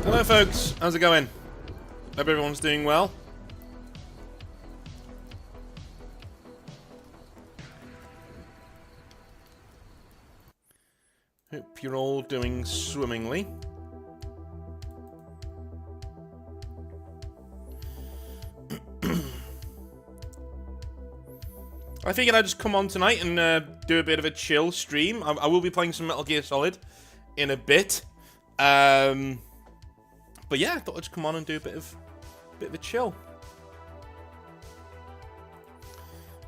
Hello folks, how's it going? Hope everyone's doing well. Hope you're all doing swimmingly. I figured I'd just come on tonight and do a bit of a chill stream. I will be playing some Metal Gear Solid in a bit. But yeah, I thought I'd just come on and do a bit of a chill.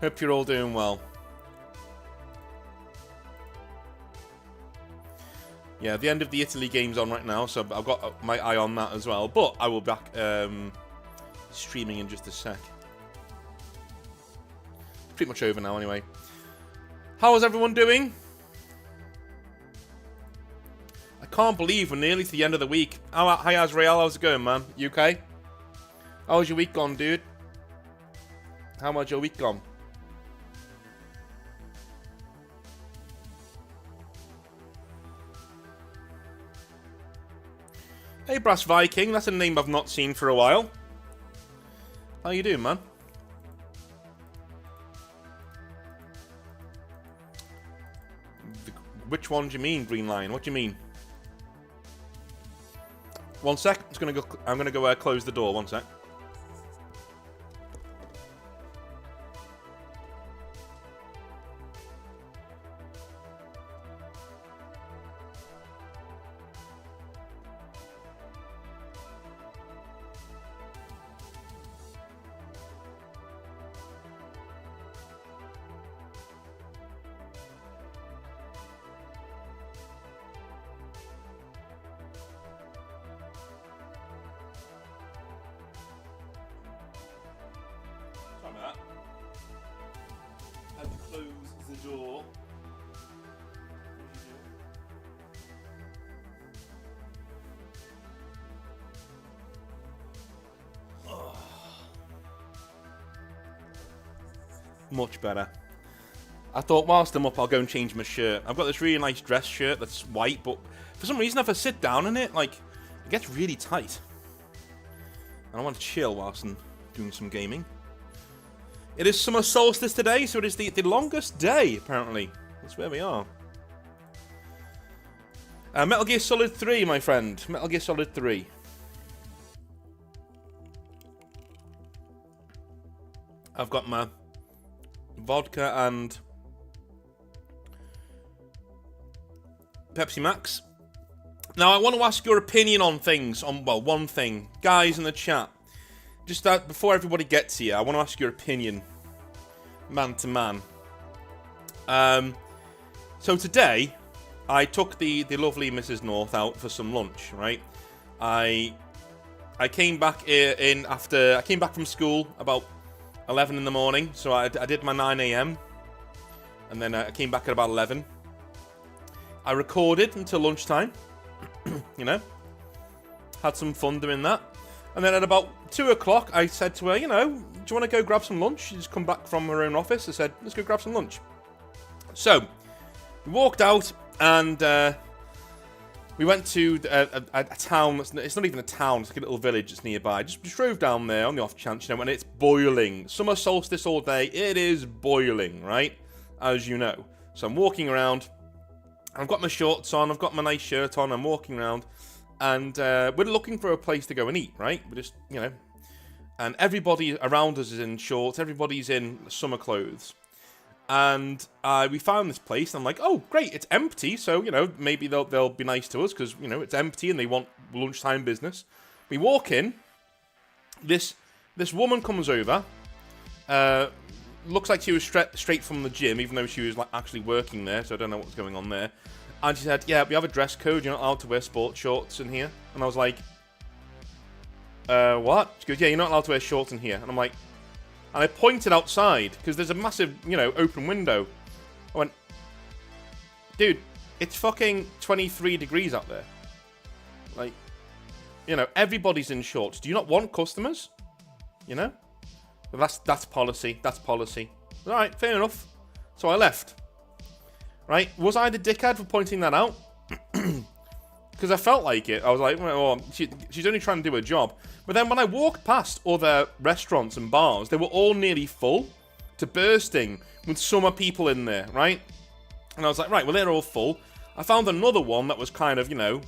Hope you're all doing well. Yeah, the end of the Italy game's on right now, so I've got my eye on that as well. But I will be back streaming in just a sec. Pretty much over now anyway. How is everyone doing? I can't believe we're nearly to the end of the week. Hi Azrael, how's it going, man? You okay? How's your week gone, dude? How much your week gone? Hey Brass Viking, that's a name I've not seen for a while. How you doing, man? Which one do you mean, Green Lion? What do you mean? One sec. I'm gonna go close the door. One sec. Much better. I thought whilst I'm up, I'll go and change my shirt. I've got this really nice dress shirt that's white, but for some reason, if I sit down in it, like, it gets really tight. And I want to chill whilst I'm doing some gaming. It is summer solstice today, so it is the longest day, apparently. That's where we are. Metal Gear Solid 3, my friend. Metal Gear Solid 3. I've got my vodka and Pepsi Max. Now, I want to ask your opinion on things, well, one thing. Guys in the chat, just before everybody gets here, I want to ask your opinion, man to man. So today, I took the lovely Mrs. North out for some lunch, right? I came back I came back from school about 11 in the morning, so I did my 9 a.m. and then I came back at about 11. I recorded until lunchtime, you know, had some fun doing that. And then at about 2 o'clock, I said to her, you know, do you want to go grab some lunch? She just come back from her own office. I said, let's go grab some lunch. So, we walked out, and we went to a town. It's not even a town, it's like a little village that's nearby. Just drove down there on the off chance, you know, and it's boiling. Summer solstice all day, it is boiling, right? As you know. So I'm walking around, I've got my shorts on, I've got my nice shirt on, I'm walking around, and we're looking for a place to go and eat, right? We're just, you know, and everybody around us is in shorts, everybody's in summer clothes. And we found this place, and I'm like, oh, great, it's empty, so, you know, maybe they'll be nice to us, because, you know, it's empty, and they want lunchtime business. We walk in, this woman comes over, looks like she was straight from the gym, even though she was, like, actually working there, so I don't know what's going on there. And she said, yeah, we have a dress code, you're not allowed to wear sports shorts in here. And I was like, what? She goes, yeah, you're not allowed to wear shorts in here. And I'm like, and I pointed outside, because there's a massive, you know, open window. I went, dude, it's fucking 23 degrees out there. Like, you know, everybody's in shorts. Do you not want customers? You know? But that's policy. That's policy. Alright, fair enough. So I left. Right? Was I the dickhead for pointing that out? Because I felt like it. I was like, well, she's only trying to do her job. But then when I walked past other restaurants and bars, they were all nearly full to bursting with summer people in there, right? And I was like, right, well, they're all full. I found another one that was kind of, you know,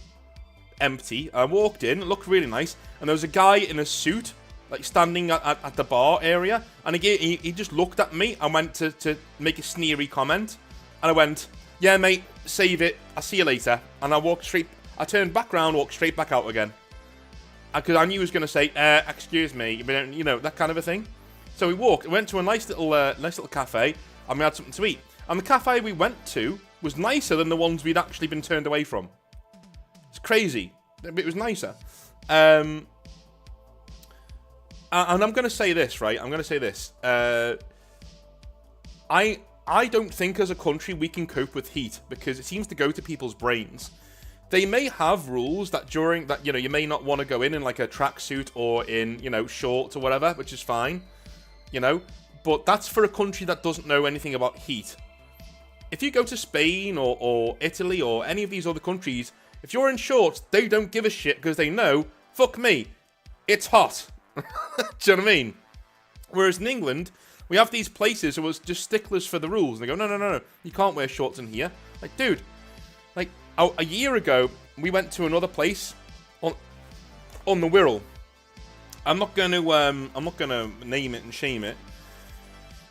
empty. I walked in, it looked really nice, and there was a guy in a suit, like, standing at the bar area, and he just looked at me and went to make a sneery comment. And I went, yeah, mate, save it. I'll see you later. And I turned back around, walked straight back out again. Because I knew he was going to say, excuse me, you know, that kind of a thing. So we went to a nice little cafe, and we had something to eat. And the cafe we went to was nicer than the ones we'd actually been turned away from. It's crazy. It was nicer. And I'm going to say this, right? I'm going to say this. I don't think as a country we can cope with heat, because it seems to go to people's brains. They may have rules that during that, you know, you may not want to go in like a tracksuit or in, you know, shorts or whatever, which is fine, you know, but that's for a country that doesn't know anything about heat. If you go to Spain or Italy or any of these other countries, if you're in shorts, they don't give a shit, because they know, fuck me, it's hot. Do you know what I mean? Whereas in England, we have these places who are just sticklers for the rules. And they go, no, you can't wear shorts in here. Like, dude, like, a year ago, we went to another place on the Wirral. I'm not gonna name it and shame it,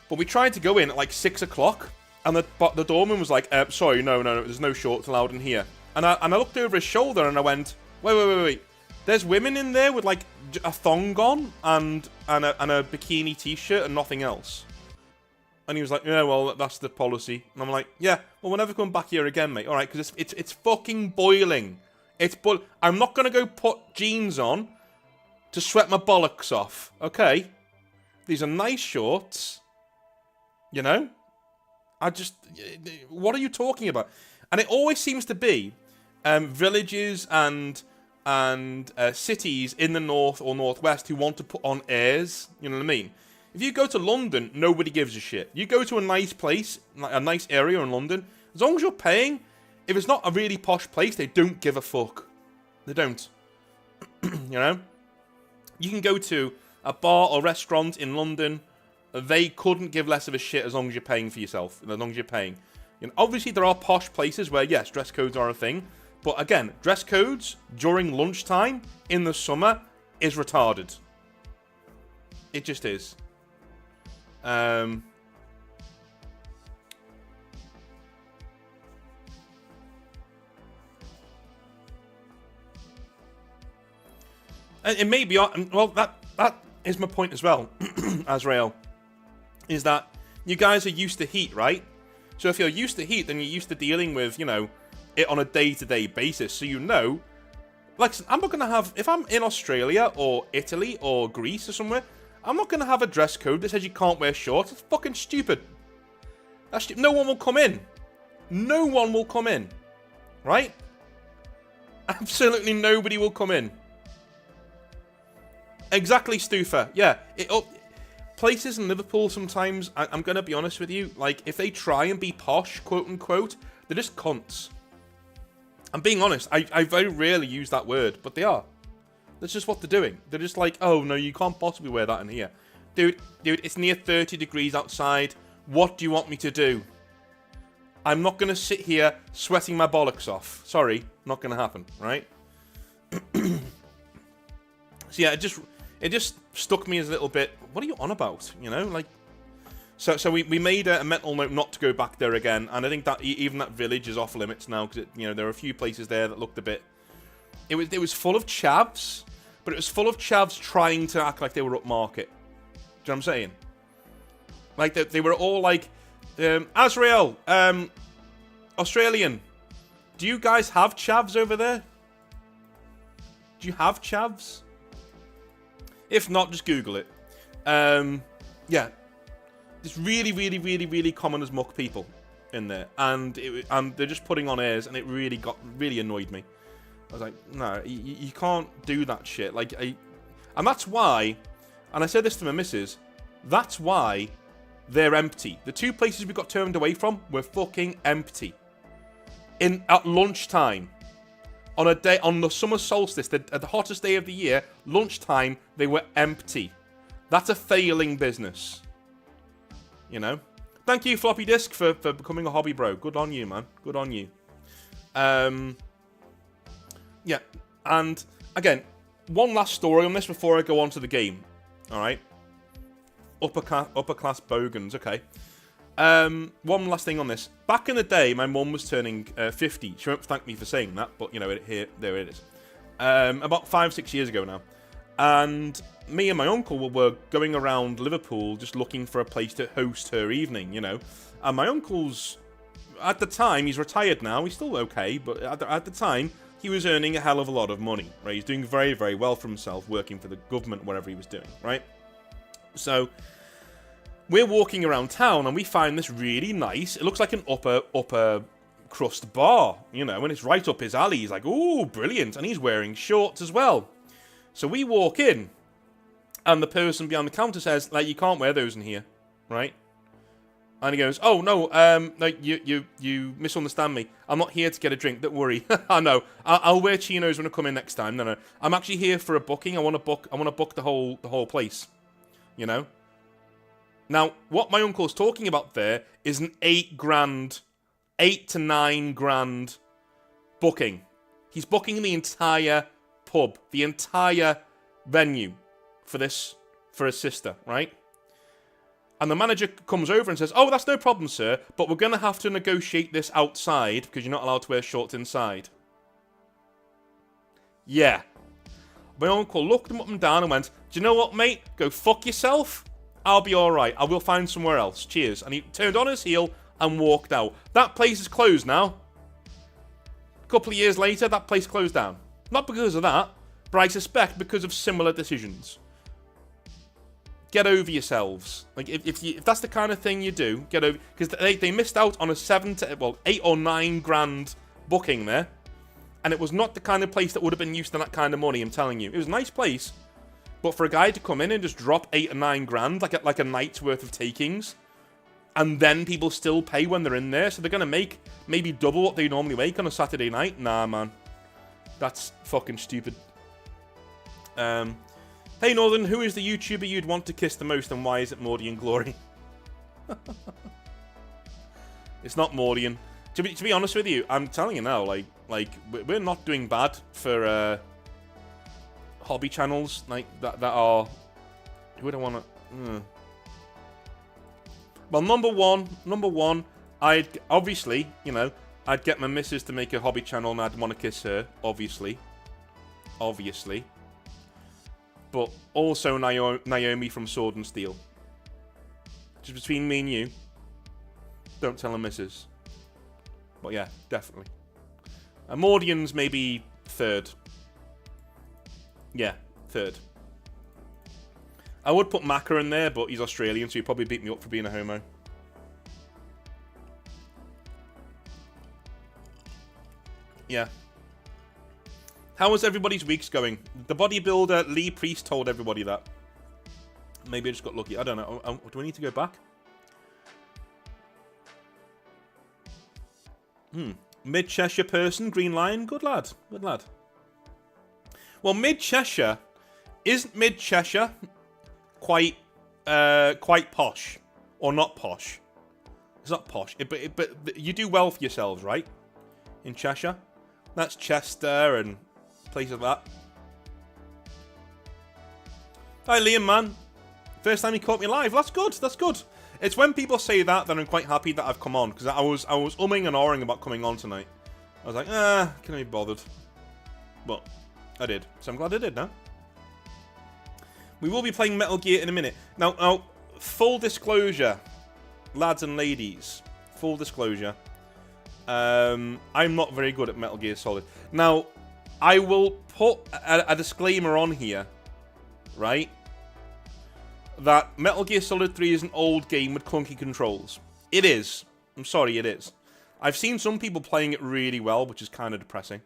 but we tried to go in at like 6 o'clock, and the doorman was like, sorry, no, there's no shorts allowed in here. And I looked over his shoulder and I went, wait. There's women in there with like a thong on and a bikini t-shirt and nothing else. And he was like, yeah, well, that's the policy. And I'm like, yeah, well, we'll never come back here again, mate. All right, because it's fucking boiling. I'm not going to go put jeans on to sweat my bollocks off, okay? These are nice shorts, you know? What are you talking about? And it always seems to be villages and cities in the north or northwest who want to put on airs, you know what I mean? If you go to London, nobody gives a shit. You go to a nice place, like a nice area in London, as long as you're paying, if it's not a really posh place, they don't give a fuck. They don't. You know? You can go to a bar or restaurant in London, they couldn't give less of a shit as long as you're paying for yourself, as long as you're paying. You know, obviously, there are posh places where, yes, dress codes are a thing, but again, dress codes during lunchtime in the summer is retarded. It just is. It may be, well, that is my point as well, Azrael, is that you guys are used to heat, right? So if you're used to heat, then you're used to dealing with, you know, it on a day-to-day basis. So you know, like, I'm not going to have, if I'm in Australia or Italy or Greece or somewhere, I'm not going to have a dress code that says you can't wear shorts. That's fucking stupid. No one will come in. No one will come in. Right? Absolutely nobody will come in. Exactly, Stufa. Yeah. places in Liverpool sometimes, I'm going to be honest with you, like, if they try and be posh, quote-unquote, they're just cunts. I'm being honest, I very rarely use that word, but they are. That's just what they're doing. They're just like, oh, no, you can't possibly wear that in here. Dude, it's near 30 degrees outside. What do you want me to do? I'm not going to sit here sweating my bollocks off. Sorry, not going to happen, right? So yeah, it just stuck me as a little bit, what are you on about? You know, like, so we made a mental note not to go back there again, and I think that even that village is off limits now, because, you know, there are a few places there that looked a bit, it was full of chavs, but it was full of chavs trying to act like they were upmarket. Do you know what I'm saying? Like, they were all like, Azrael, Australian, do you guys have chavs over there? Do you have chavs? If not, just Google it. Yeah. There's really common as muck people in there. And they're just putting on airs, and it really annoyed me. I was like, no, you can't do that shit. Like, and that's why, and I said this to my missus, that's why they're empty. The two places we got turned away from were fucking empty. At lunchtime. On the summer solstice, the hottest day of the year, lunchtime, they were empty. That's a failing business. You know? Thank you, Floppy Disk, for becoming a hobby bro. Good on you, man. Good on you. Yeah, and again, one last story on this before I go on to the game. Alright? Upper class bogans, okay. One last thing on this. Back in the day, my mum was turning 50. She won't thank me for saying that, but, you know, there it is. About 5-6 years ago now. And me and my uncle were going around Liverpool just looking for a place to host her evening, you know. And my uncle's, at the time, he's retired now. He's still okay, but at the time, he was earning a hell of a lot of money, right? He's doing very, very well for himself, working for the government, whatever he was doing, right? So we're walking around town and we find this really nice, it looks like an upper crust bar, you know, and it's right up his alley. He's like, ooh, brilliant. And he's wearing shorts as well. So we walk in and the person behind the counter says, like, you can't wear those in here, right? And he goes, oh, no, like, you misunderstand me. I'm not here to get a drink, don't worry. I know. I'll wear chinos when I come in next time. No. I'm actually here for a booking. I want to book the whole place, you know? Now, what my uncle's talking about there is an 8 to 9 grand booking. He's booking the entire pub, the entire venue for his sister, right? And the manager comes over and says, oh, that's no problem, sir, but we're going to have to negotiate this outside because you're not allowed to wear shorts inside. Yeah. My uncle looked him up and down and went, do you know what, mate? Go fuck yourself. I'll be alright. I will find somewhere else. Cheers. And he turned on his heel and walked out. That place is closed now. A couple of years later, that place closed down. Not because of that, but I suspect because of similar decisions. Get over yourselves. Like, if that's the kind of thing you do, get over... Because they missed out on a 8 or 9 grand booking there. And it was not the kind of place that would have been used to that kind of money, I'm telling you. It was a nice place. But for a guy to come in and just drop 8 or 9 grand, like a night's worth of takings, and then people still pay when they're in there, so they're going to make maybe double what they normally make on a Saturday night? Nah, man. That's fucking stupid. Hey, Northern, who is the YouTuber you'd want to kiss the most, and why is it Mordian Glory? It's not Mordian. To be honest with you, I'm telling you now, like we're not doing bad for... hobby channels like that are who would I want to well, number one, I'd obviously, you know, I'd get my missus to make a hobby channel and I'd want to kiss her, obviously, but also Naomi from Sword and Steel. Just between me and you, don't tell her missus, but yeah, definitely. Mordian's maybe third. Yeah, third. I would put Macca in there, but he's Australian, so he'd probably beat me up for being a homo. Yeah. How was everybody's weeks going? The bodybuilder Lee Priest told everybody that. Maybe I just got lucky. I don't know. Do I need to go back? Mid-Cheshire person, Green Lion. Good lad. Good lad. Well, Mid-Cheshire... Isn't Mid-Cheshire quite posh? Or not posh? It's not posh. But you do well for yourselves, right? In Cheshire. That's Chester and places like that. Hi, Liam, man. First time you caught me live. That's good. That's good. It's when people say that I'm quite happy that I've come on. Because I was umming and ahhing about coming on tonight. I was like, can't be bothered. But I did. So I'm glad I did now. We will be playing Metal Gear in a minute. Now, full disclosure, lads and ladies. Full disclosure. I'm not very good at Metal Gear Solid. Now, I will put a disclaimer on here, right? That Metal Gear Solid 3 is an old game with clunky controls. It is. I'm sorry, it is. I've seen some people playing it really well, which is kind of depressing.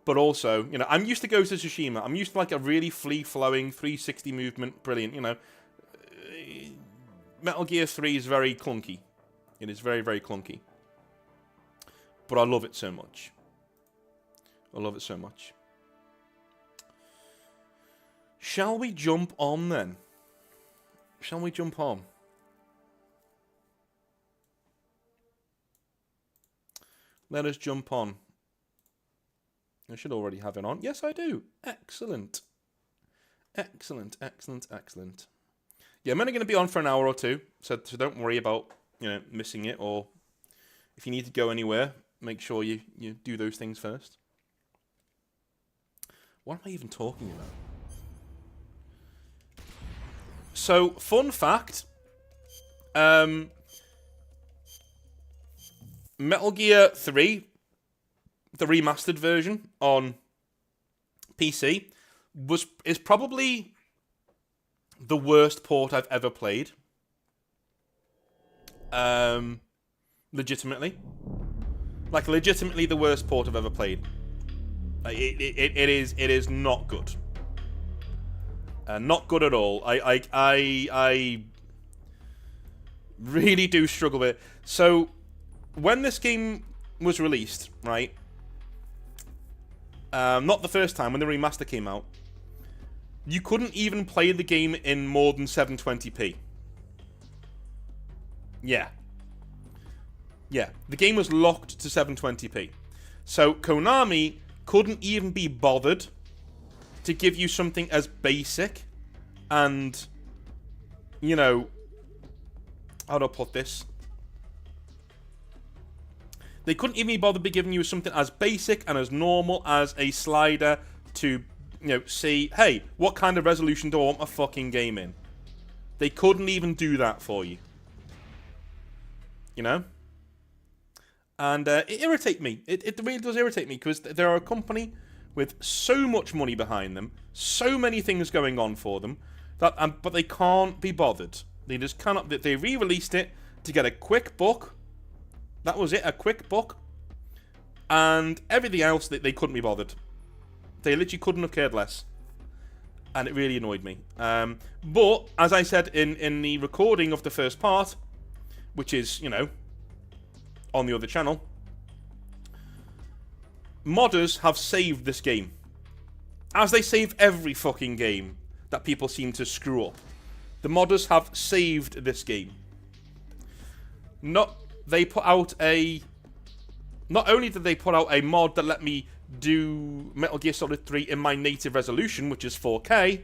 But also, you know, I'm used to Ghost of Tsushima. I'm used to like a really free-flowing 360 movement. Brilliant, you know. Metal Gear 3 is very clunky. It is very, very clunky. But I love it so much. I love it so much. Shall we jump on then? Shall we jump on? Let us jump on. I should already have it on. Yes, I do. Excellent. Excellent, excellent, excellent. Yeah, I'm only going to be on for an hour or two, so don't worry about, you know, missing it, or if you need to go anywhere, make sure you do those things first. What am I even talking about? So, fun fact, Metal Gear 3, the remastered version on PC, is probably the worst port I've ever played. Legitimately. Like, legitimately the worst port I've ever played. It is not good. Not good at all. I really do struggle with it. So, when this game was released, right? Not the first time, when the remaster came out, you couldn't even play the game in more than 720p. Yeah. Yeah, the game was locked to 720p. So, Konami couldn't even be bothered to give you something as basic and, you know, how do I put this? They couldn't even be bothered be giving you something as basic and as normal as a slider to, you know, see, hey, what kind of resolution do I want my fucking game in? They couldn't even do that for you. You know? And it irritates me. It really does irritate me, because they're a company with so much money behind them, so many things going on for them, that but they can't be bothered. They just cannot. They re-released it to get a quick buck. That was it, a quick buck. And everything else, they couldn't be bothered. They literally couldn't have cared less. And it really annoyed me. But, as I said in the recording of the first part, which is, you know, on the other channel, modders have saved this game. As they save every fucking game that people seem to screw up. The modders have saved this game. They put out not only did they put out a mod that let me do Metal Gear Solid 3 in my native resolution, which is 4K,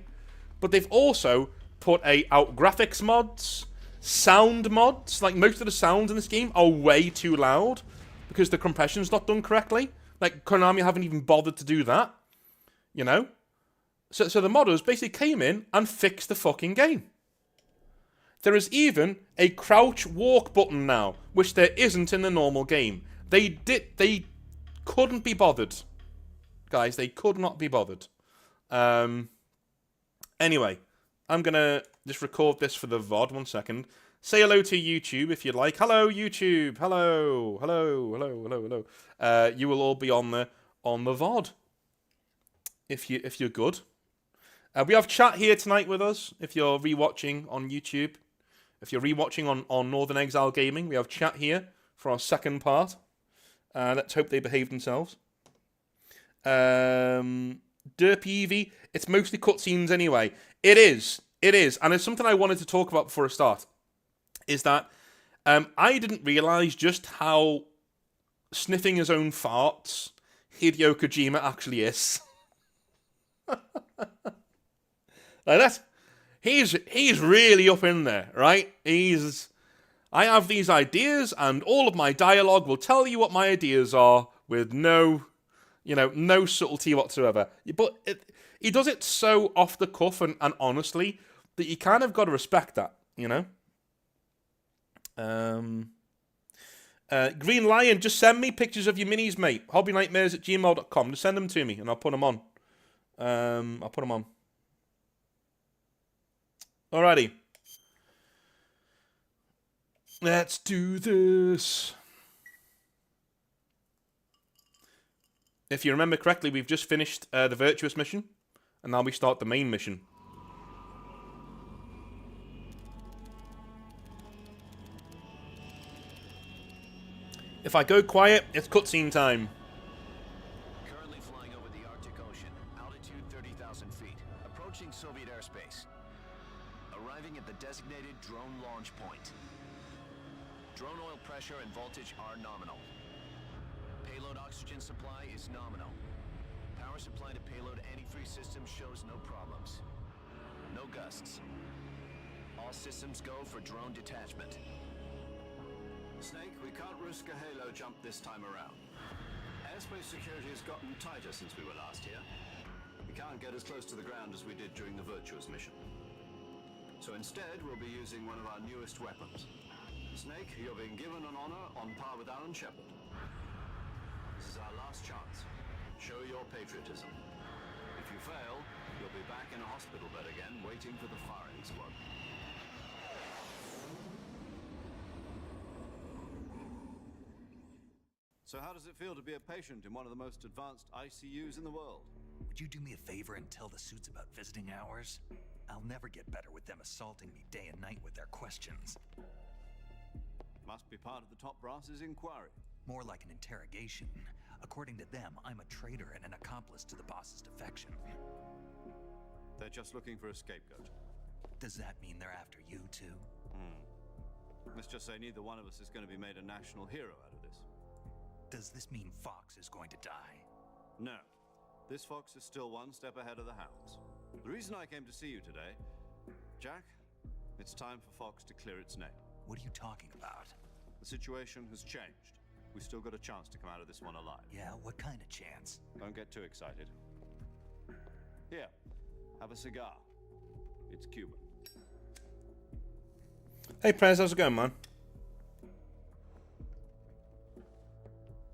but they've also put out graphics mods, sound mods. Like, most of the sounds in this game are way too loud because the compression's not done correctly. Like, Konami haven't even bothered to do that, you know? So the modders basically came in and fixed the fucking game. There is even a crouch walk button now, which there isn't in the normal game. They couldn't be bothered. Guys, they could not be bothered. Anyway, I'm gonna just record this for the VOD, 1 second. Say hello to YouTube if you'd like. Hello, YouTube. Hello. Hello, hello, hello, hello. You will all be on the VOD. If you're good. We have chat here tonight with us. If you're rewatching on YouTube, if you're rewatching on Northern Exile Gaming, we have chat here for our second part. Let's hope they behave themselves. Derpy Evie, it's mostly cutscenes anyway. It is, and it's something I wanted to talk about before I start. Is that I didn't realize just how sniffing his own farts Hideo Kojima actually is. Like he's really up in there, right? I have these ideas, and all of my dialogue will tell you what my ideas are with no subtlety whatsoever. But he does it so off the cuff and honestly that you kind of got to respect that, you know? Green Lion, just send me pictures of your minis, mate. hobbynightmares@gmail.com. Just send them to me, and I'll put them on. Alrighty. Let's do this. If you remember correctly, we've just finished the Virtuous mission, and now we start the main mission. If I go quiet, it's cutscene time. Currently flying over the Arctic Ocean, altitude 30,000 feet, approaching Soviet airspace. Arriving at the designated drone launch point. Drone oil pressure and voltage are nominal. Payload oxygen supply is nominal. Power supply to payload antifreeze system shows no problems. No gusts. All systems go for drone detachment. Snake, we can't risk a halo jump this time around. Airspace security has gotten tighter since we were last here. We can't get as close to the ground as we did during the Virtuous mission. So instead, we'll be using one of our newest weapons. Snake, you're being given an honor on par with Alan Shepard. This is our last chance. Show your patriotism. If you fail, you'll be back in a hospital bed again, waiting for the firing squad. So how does it feel to be a patient in one of the most advanced ICUs in the world? Would you do me a favor and tell the suits about visiting hours? I'll never get better with them assaulting me day and night with their questions. Must be part of the top brass's inquiry. More like an interrogation. According to them, I'm a traitor and an accomplice to the boss's defection. They're just looking for a scapegoat. Does that mean they're after you too? Let's just say neither one of us is going to be made a national hero out of this. Does this mean Fox is going to die? No. This fox is still one step ahead of the hounds. The reason I came to see you today, Jack, it's time for Fox to clear its name. What are you talking about? The situation has changed. We've still got a chance to come out of this one alive. Yeah, what kind of chance? Don't get too excited. Here, have a cigar. It's Cuban. Hey, Prez, how's it going, man?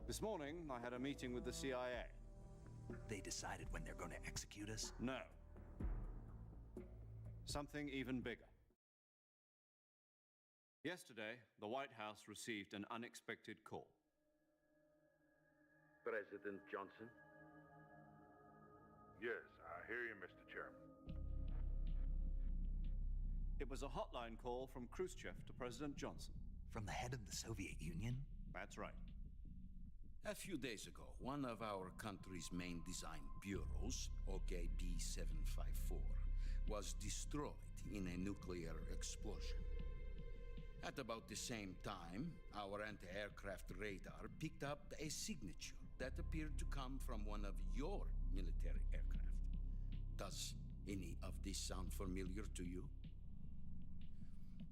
This morning, I had a meeting with the CIA. They decided when they're going to execute us? No. Something even bigger. Yesterday, the White House received an unexpected call. President Johnson? Yes, I hear you, Mr. Chairman. It was a hotline call from Khrushchev to President Johnson. From the head of the Soviet Union? That's right. A few days ago, one of our country's main design bureaus, OKB 754, was destroyed in a nuclear explosion. At about the same time, our anti-aircraft radar picked up a signature that appeared to come from one of your military aircraft. Does any of this sound familiar to you?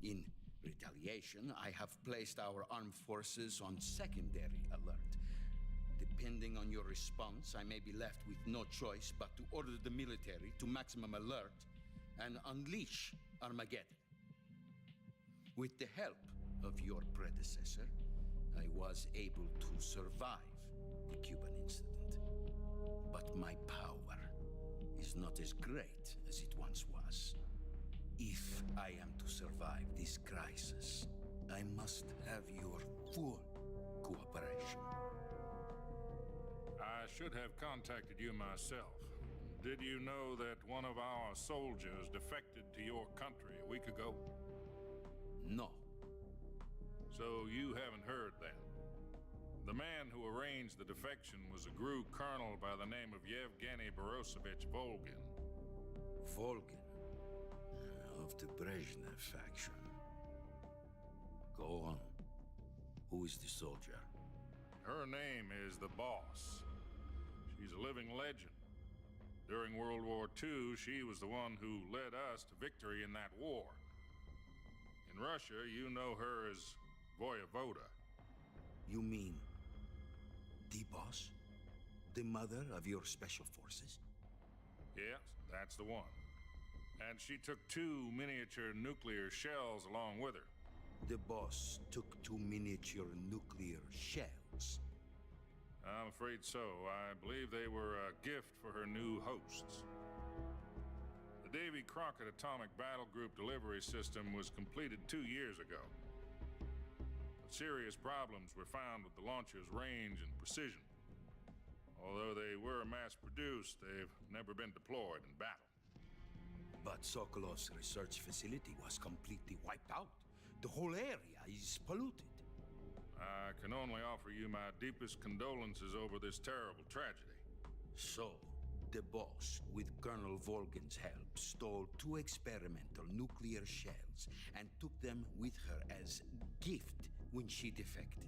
In retaliation, I have placed our armed forces on secondary alert. Depending on your response, I may be left with no choice but to order the military to maximum alert and unleash Armageddon. With the help of your predecessor, I was able to survive the Cuban incident. But my power is not as great as it once was. If I am to survive this crisis, I must have your full cooperation. I should have contacted you myself. Did you know that one of our soldiers defected to your country a week ago? No. So you haven't heard then. The man who arranged the defection was a GRU colonel by the name of Yevgeny Borosovich Volgin. Volgin. Of the Brezhnev faction. Go on. Who is the soldier? Her name is the Boss. She's a living legend. During World War II, she was the one who led us to victory in that war. In Russia, you know her as Voyevoda. You mean the boss? The mother of your special forces? Yes, that's the one. And she took 2 miniature nuclear shells along with her. The boss took 2 miniature nuclear shells. I'm afraid so. I believe they were a gift for her new hosts. The Davy Crockett Atomic Battle Group delivery system was completed 2 years ago. But serious problems were found with the launcher's range and precision. Although they were mass-produced, they've never been deployed in battle. But Sokolov's research facility was completely wiped out. The whole area is polluted. I can only offer you my deepest condolences over this terrible tragedy. So, the boss, with Colonel Volgin's help, stole 2 experimental nuclear shells and took them with her as gift when she defected.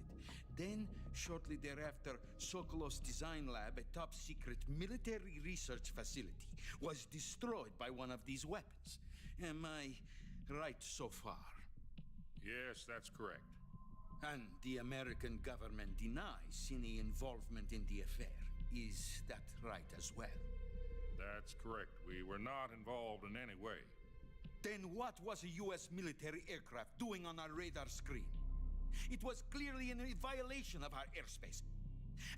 Then, shortly thereafter, Sokolov's design lab, a top-secret military research facility, was destroyed by one of these weapons. Am I right so far? Yes, that's correct. And the American government denies any involvement in the affair. Is that right as well? That's correct. We were not involved in any way. Then what was a U.S. military aircraft doing on our radar screen? It was clearly in a violation of our airspace.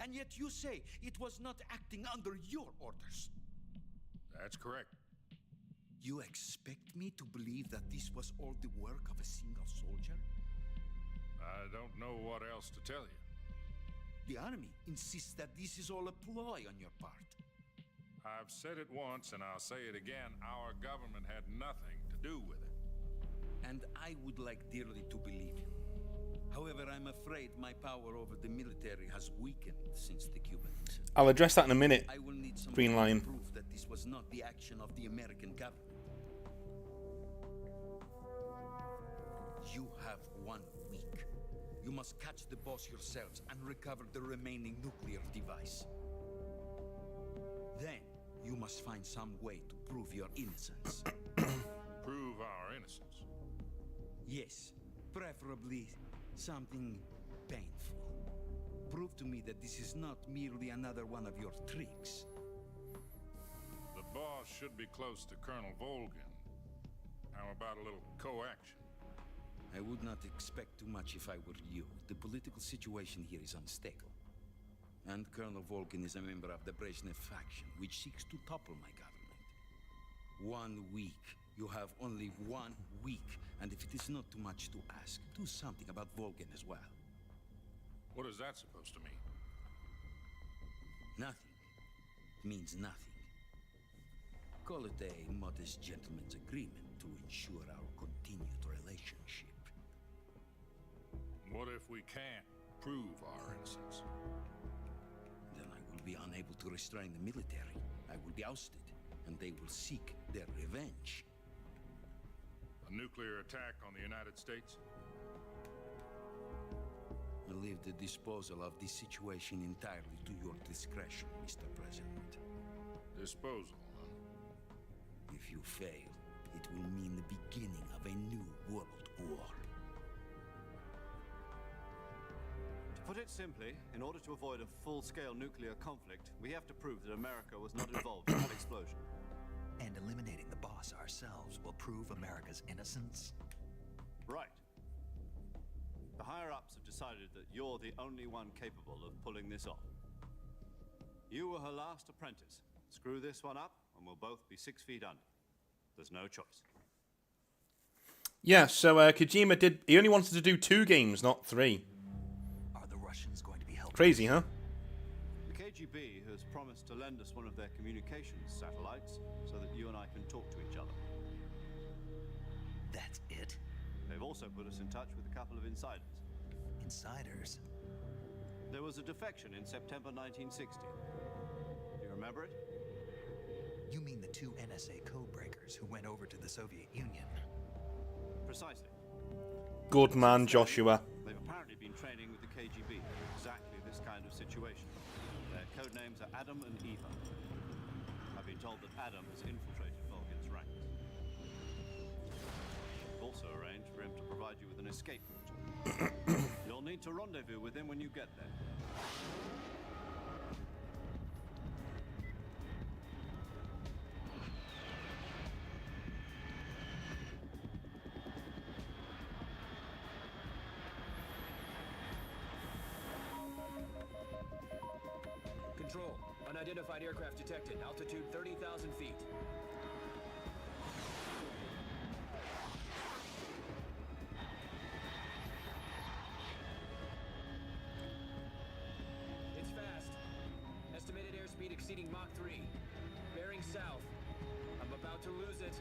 And yet you say it was not acting under your orders. That's correct. You expect me to believe that this was all the work of a single soldier? I don't know what else to tell you. The army insists that this is all a ploy on your part. I've said it once and I'll say it again. Our government had nothing to do with it. And I would like dearly to believe you. However, I'm afraid my power over the military has weakened since the Cuban incident. I'll address that in a minute. I will need some Green line. proof that this was not the action of the American government. You have 1 week. You must catch the boss yourselves and recover the remaining nuclear device. Then, you must find some way to prove your innocence. Prove our innocence. Yes, preferably something painful. Prove to me that this is not merely another one of your tricks. The boss should be close to Colonel Volgin. How about a little co-action? I would not expect too much if I were you. The political situation here is unstable. And Colonel Volgin is a member of the Brezhnev faction, which seeks to topple my government. 1 week. You have only 1 week. And if it is not too much to ask, do something about Volgin as well. What is that supposed to mean? Nothing. It means nothing. Call it a modest gentleman's agreement to ensure our continued relationship. What if we can't prove our innocence? Then I will be unable to restrain the military. I will be ousted, and they will seek their revenge. A nuclear attack on the United States? I leave the disposal of this situation entirely to your discretion, Mr. President. Disposal, huh? If you fail, it will mean the beginning of a new world war. To put it simply, in order to avoid a full-scale nuclear conflict, we have to prove that America was not involved in that explosion. And eliminating the boss ourselves will prove America's innocence? Right. The higher-ups have decided that you're the only one capable of pulling this off. You were her last apprentice. Screw this one up, and we'll both be 6 feet under. There's no choice. Yeah, so Kojima he only wanted to do 2 games, not 3. Are the Russians going to be held? Crazy, huh? The KGB has promised to lend us one of their communications satellites so that you and I can talk to each other. That's it? They've also put us in touch with a couple of insiders. Insiders? There was a defection in September 1960. Do you remember it? You mean the two NSA codebreakers who went over to the Soviet Union? Precisely. Good man, Joshua. They've apparently been training with the KGB for exactly this kind of situation. Their code names are Adam and Eva. I've been told that Adam has infiltrated Volgin's ranks. We've also arranged for him to provide you with an escape route. You'll need to rendezvous with him when you get there. Control. Unidentified aircraft detected. Altitude 30,000 feet. It's fast. Estimated airspeed exceeding Mach 3. Bearing south. I'm about to lose it.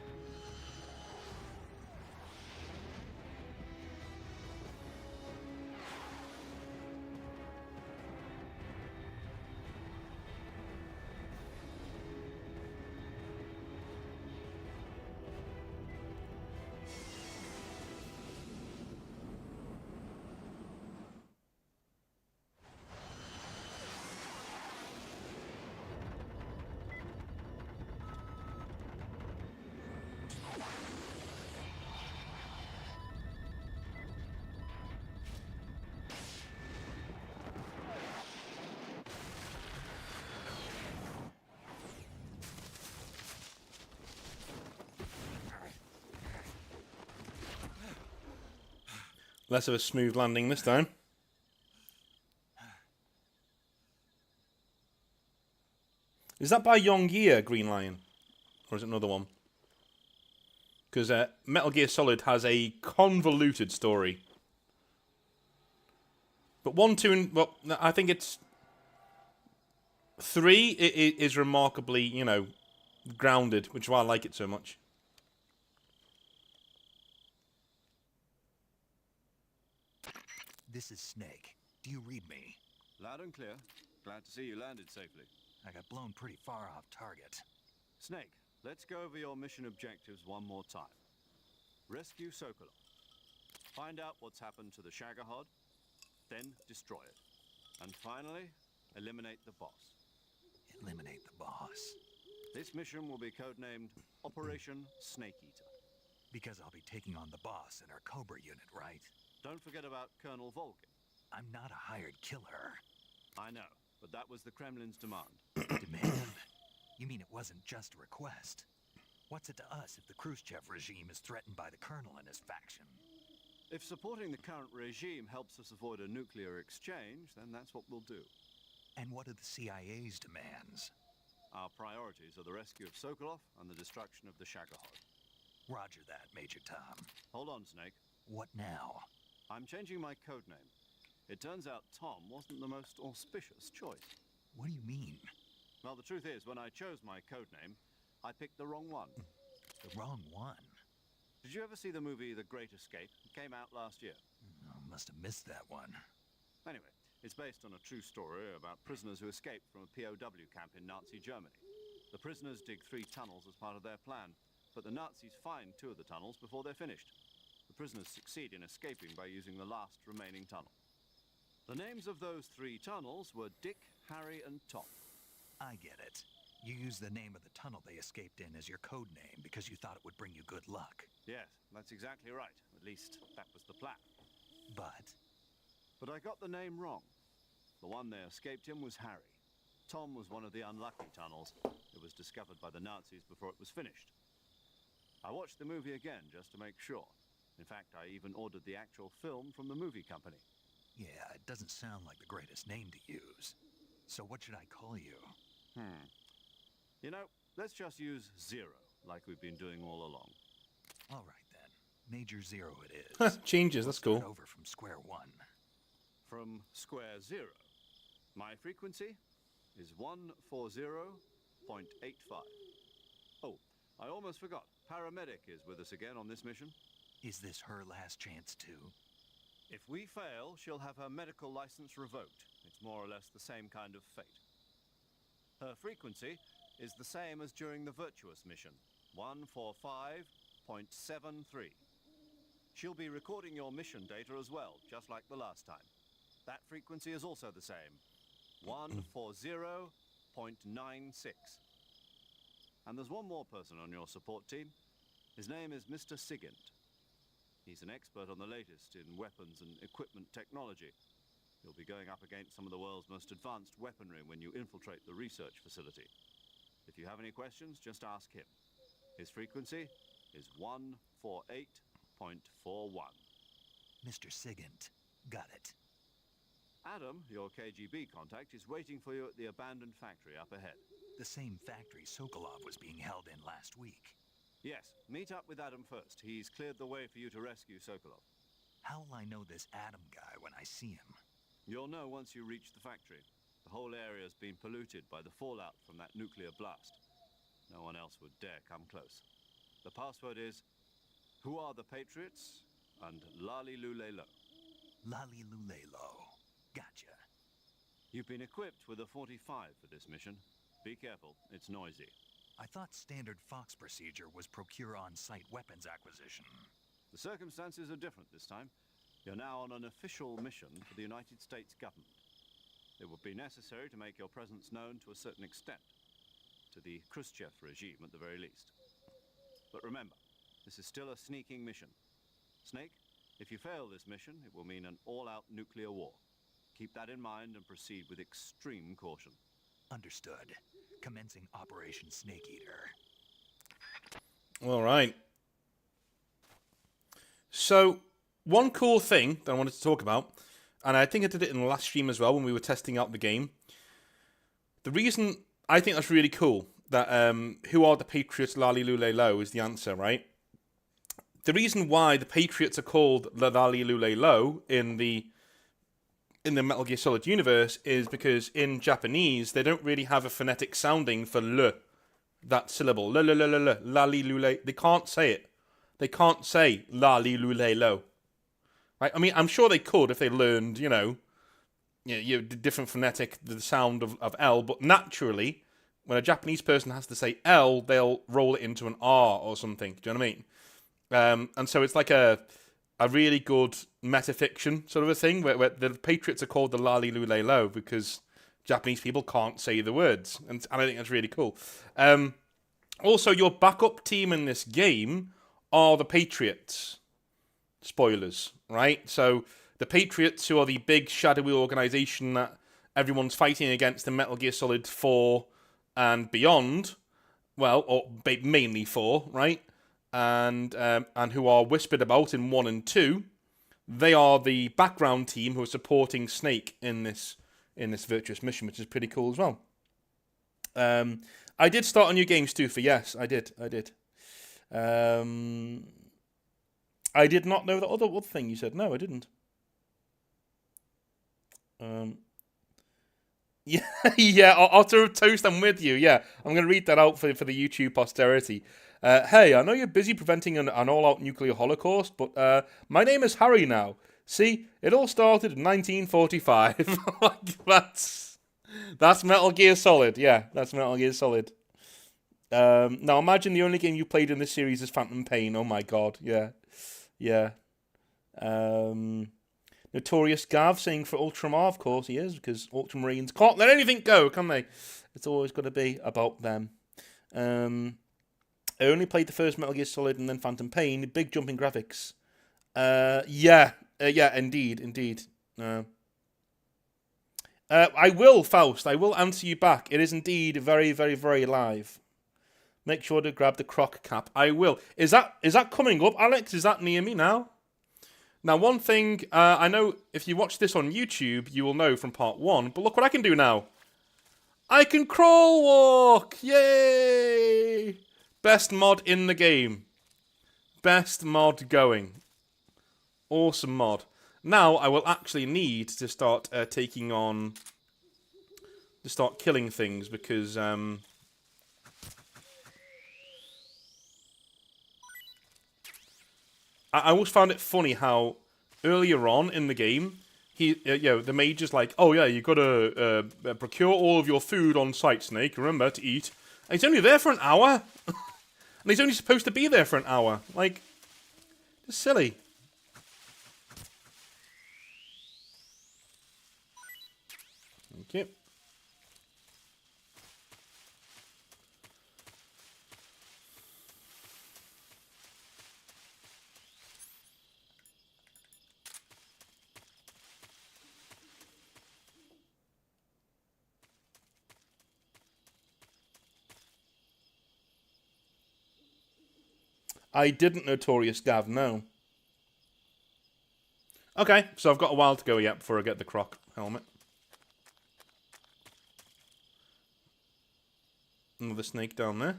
Less of a smooth landing this time. Is that by Yongye, Green Lion? Or is it another one? Because Metal Gear Solid has a convoluted story. But 1, 2, and... well, I think it's... 3 is remarkably, you know, grounded, which is why I like it so much. This is Snake. Do you read me? Loud and clear. Glad to see you landed safely. I got blown pretty far off target. Snake, let's go over your mission objectives one more time. Rescue Sokolov. Find out what's happened to the Shagohod, then destroy it. And finally, eliminate the boss. Eliminate the boss. This mission will be codenamed Operation Snake Eater. Because I'll be taking on the boss in our Cobra unit, right? Don't forget about Colonel Volgin. I'm not a hired killer. I know, but that was the Kremlin's demand. Demand? You mean it wasn't just a request? What's it to us if the Khrushchev regime is threatened by the colonel and his faction? If supporting the current regime helps us avoid a nuclear exchange, then that's what we'll do. And what are the CIA's demands? Our priorities are the rescue of Sokolov and the destruction of the Shagohod. Roger that, Major Tom. Hold on, Snake. What now? I'm changing my codename. It turns out Tom wasn't the most auspicious choice. What do you mean? Well, the truth is, when I chose my codename, I picked the wrong one. The wrong one? Did you ever see the movie The Great Escape? It came out last year. Oh, must have missed that one. Anyway, it's based on a true story about prisoners who escaped from a POW camp in Nazi Germany. The prisoners dig 3 tunnels as part of their plan, but the Nazis find 2 of the tunnels before they're finished. The prisoners succeed in escaping by using the last remaining tunnel. The names of those 3 tunnels were Dick, Harry, and Tom. I get it. You used the name of the tunnel they escaped in as your code name because you thought it would bring you good luck. Yes, that's exactly right. At least, that was the plan. But I got the name wrong. The one they escaped in was Harry. Tom was one of the unlucky tunnels. It was discovered by the Nazis before it was finished. I watched the movie again just to make sure. In fact, I even ordered the actual film from the movie company. yeah, it doesn't sound like the greatest name to use. So what should I call you? You know, let's just use Zero, like we've been doing all along. All right then. Major Zero it is. Changes, that's Start cool. over from square one. From square 0. My frequency? is 140.85. Oh, I almost forgot. Paramedic is with us again on this mission. Is this her last chance too? If we fail, she'll have her medical license revoked. It's more or less the same kind of fate. Her frequency is the same as during the Virtuous mission, 145.73. She'll be recording your mission data as well, just like the last time. That frequency is also the same, 140.96. And there's one more person on your support team. His name is Mr. Sigint. He's an expert on the latest in weapons and equipment technology. You'll be going up against some of the world's most advanced weaponry when you infiltrate the research facility. If you have any questions, just ask him. His frequency is 148.41. Mr. Sigint. Got it. Adam, your KGB contact, is waiting for you at the abandoned factory up ahead. The same factory Sokolov was being held in last week. Yes, meet up with Adam first. He's cleared the way for you to rescue Sokolov. How'll I know this Adam guy when I see him? You'll know once you reach the factory. The whole area's been polluted by the fallout from that nuclear blast. No one else would dare come close. The password is, "Who are the Patriots?" and Lali Lule Lo. Lali Lule Lo. Gotcha. You've been equipped with a 45 for this mission. Be careful, it's noisy. I thought standard Fox procedure was procure on-site weapons acquisition. The circumstances are different this time. You're now on an official mission for the United States government. It would be necessary to make your presence known to a certain extent, to the Khrushchev regime at the very least. But remember, this is still a sneaking mission. Snake, if you fail this mission, it will mean an all-out nuclear war. Keep that in mind and proceed with extreme caution. Understood. Commencing Operation Snake Eater. All right. So, one cool thing that I wanted to talk about, and I think I did it in the last stream as well when we were testing out the game. The reason I think that's really cool, that who are the Patriots, Lali Lule Lo is the answer, right? The reason why the Patriots are called Lali Lule Lo in the Metal Gear Solid universe is because in Japanese they don't really have a phonetic sounding for L, that syllable. Lali Lule. They can't say it. They can't say Lali Lule Lo. Right? I mean, I'm sure they could if they learned, you different phonetic, the sound of L, but naturally, when a Japanese person has to say L, they'll roll it into an R or something. Do you know what I mean? And so it's like a really good metafiction sort of a thing where the Patriots are called the Lali Lule Lo because Japanese people can't say the words. And I think that's really cool. Also, your backup team in this game are the Patriots. Spoilers, right? So the Patriots, who are the big shadowy organisation that everyone's fighting against in Metal Gear Solid 4 and beyond, well, or mainly 4, right? And who are whispered about in 1 and 2, they are the background team who are supporting Snake in this Virtuous mission, which is pretty cool as well. I did start a new game, Stu, for yes, I did. I did not know the other thing you said. No, I didn't. Yeah, I'll throw toast. I'm with you. Yeah, I'm going to read that out for the YouTube posterity. Hey, I know you're busy preventing an all-out nuclear holocaust, but my name is Harry now. See, it all started in 1945. That's Metal Gear Solid. Yeah, that's Metal Gear Solid. Now imagine the only game you played in this series is Phantom Pain. Oh my god, yeah. Notorious Gav saying for Ultramar, of course he is, because Ultramarines can't let anything go, can they? It's always got to be about them. I only played the first Metal Gear Solid and then Phantom Pain. Big jumping graphics. Yeah, indeed. I will, Faust. I will answer you back. It is indeed very, very, very live. Make sure to grab the croc cap. I will. Is that coming up, Alex? Is that near me now? Now, one thing, I know if you watch this on YouTube, you will know from part 1, but look what I can do now. I can crawl walk! Yay! Best mod in the game. Best mod going. Awesome mod. Now, I will actually need to start taking on to start killing things because I always found it funny how earlier on in the game, the mage's like, oh yeah, you gotta procure all of your food on site, Snake. Remember to eat. And he's only there for an hour, and he's only supposed to be there for an hour. Like, it's silly. Thank you. I didn't Notorious Gav, no. Okay, so I've got a while to go yet before I get the Croc helmet. Another snake down there.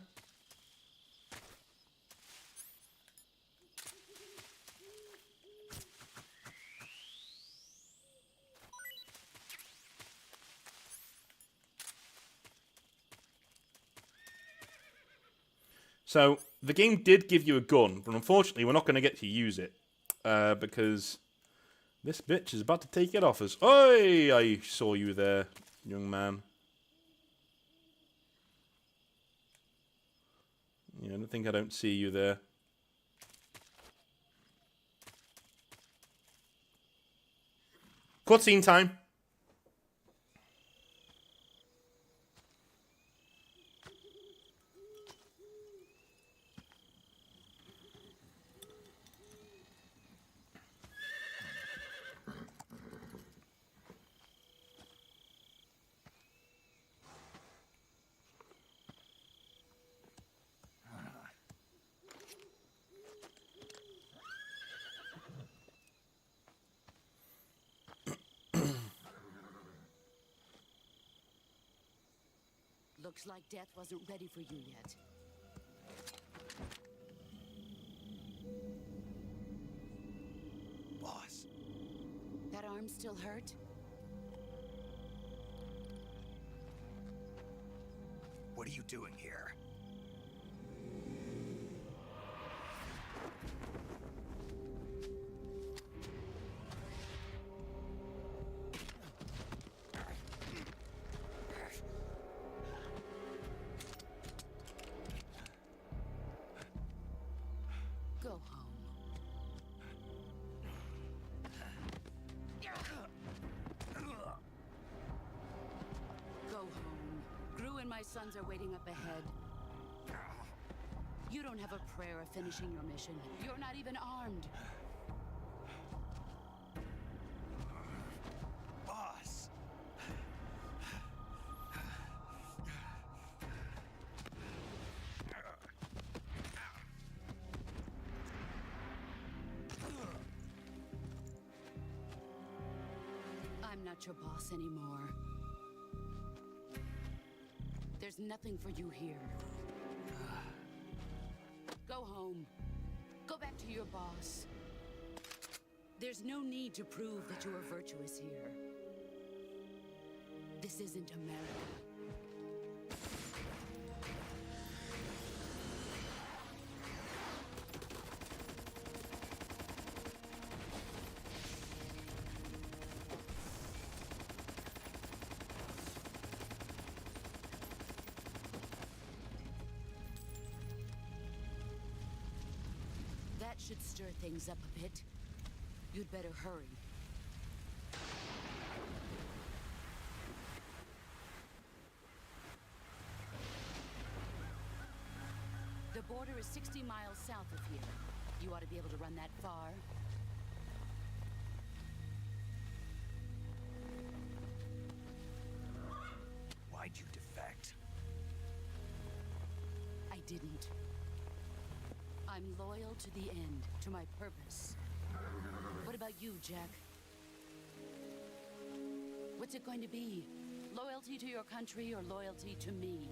So, the game did give you a gun, but unfortunately we're not going to get to use it. Because this bitch is about to take it off us. Oi! I saw you there, young man. Yeah, I don't think I don't see you there. Cutscene time. Looks like death wasn't ready for you yet. Boss. That arm still hurt? What are you doing here? Go home. Go home. Gru and my sons are waiting up ahead. You don't have a prayer of finishing your mission. You're not even armed. Boss. I'm not your boss anymore. There's nothing for you here. Go home. Go back to your boss. There's no need to prove that you are virtuous here. This isn't America. That should stir things up a bit. You'd better hurry. The border is 60 miles south of here. You ought to be able to run that far. Why'd you defect? I didn't. I'm loyal to the end, to my purpose. What about you, Jack? What's it going to be? Loyalty to your country or loyalty to me?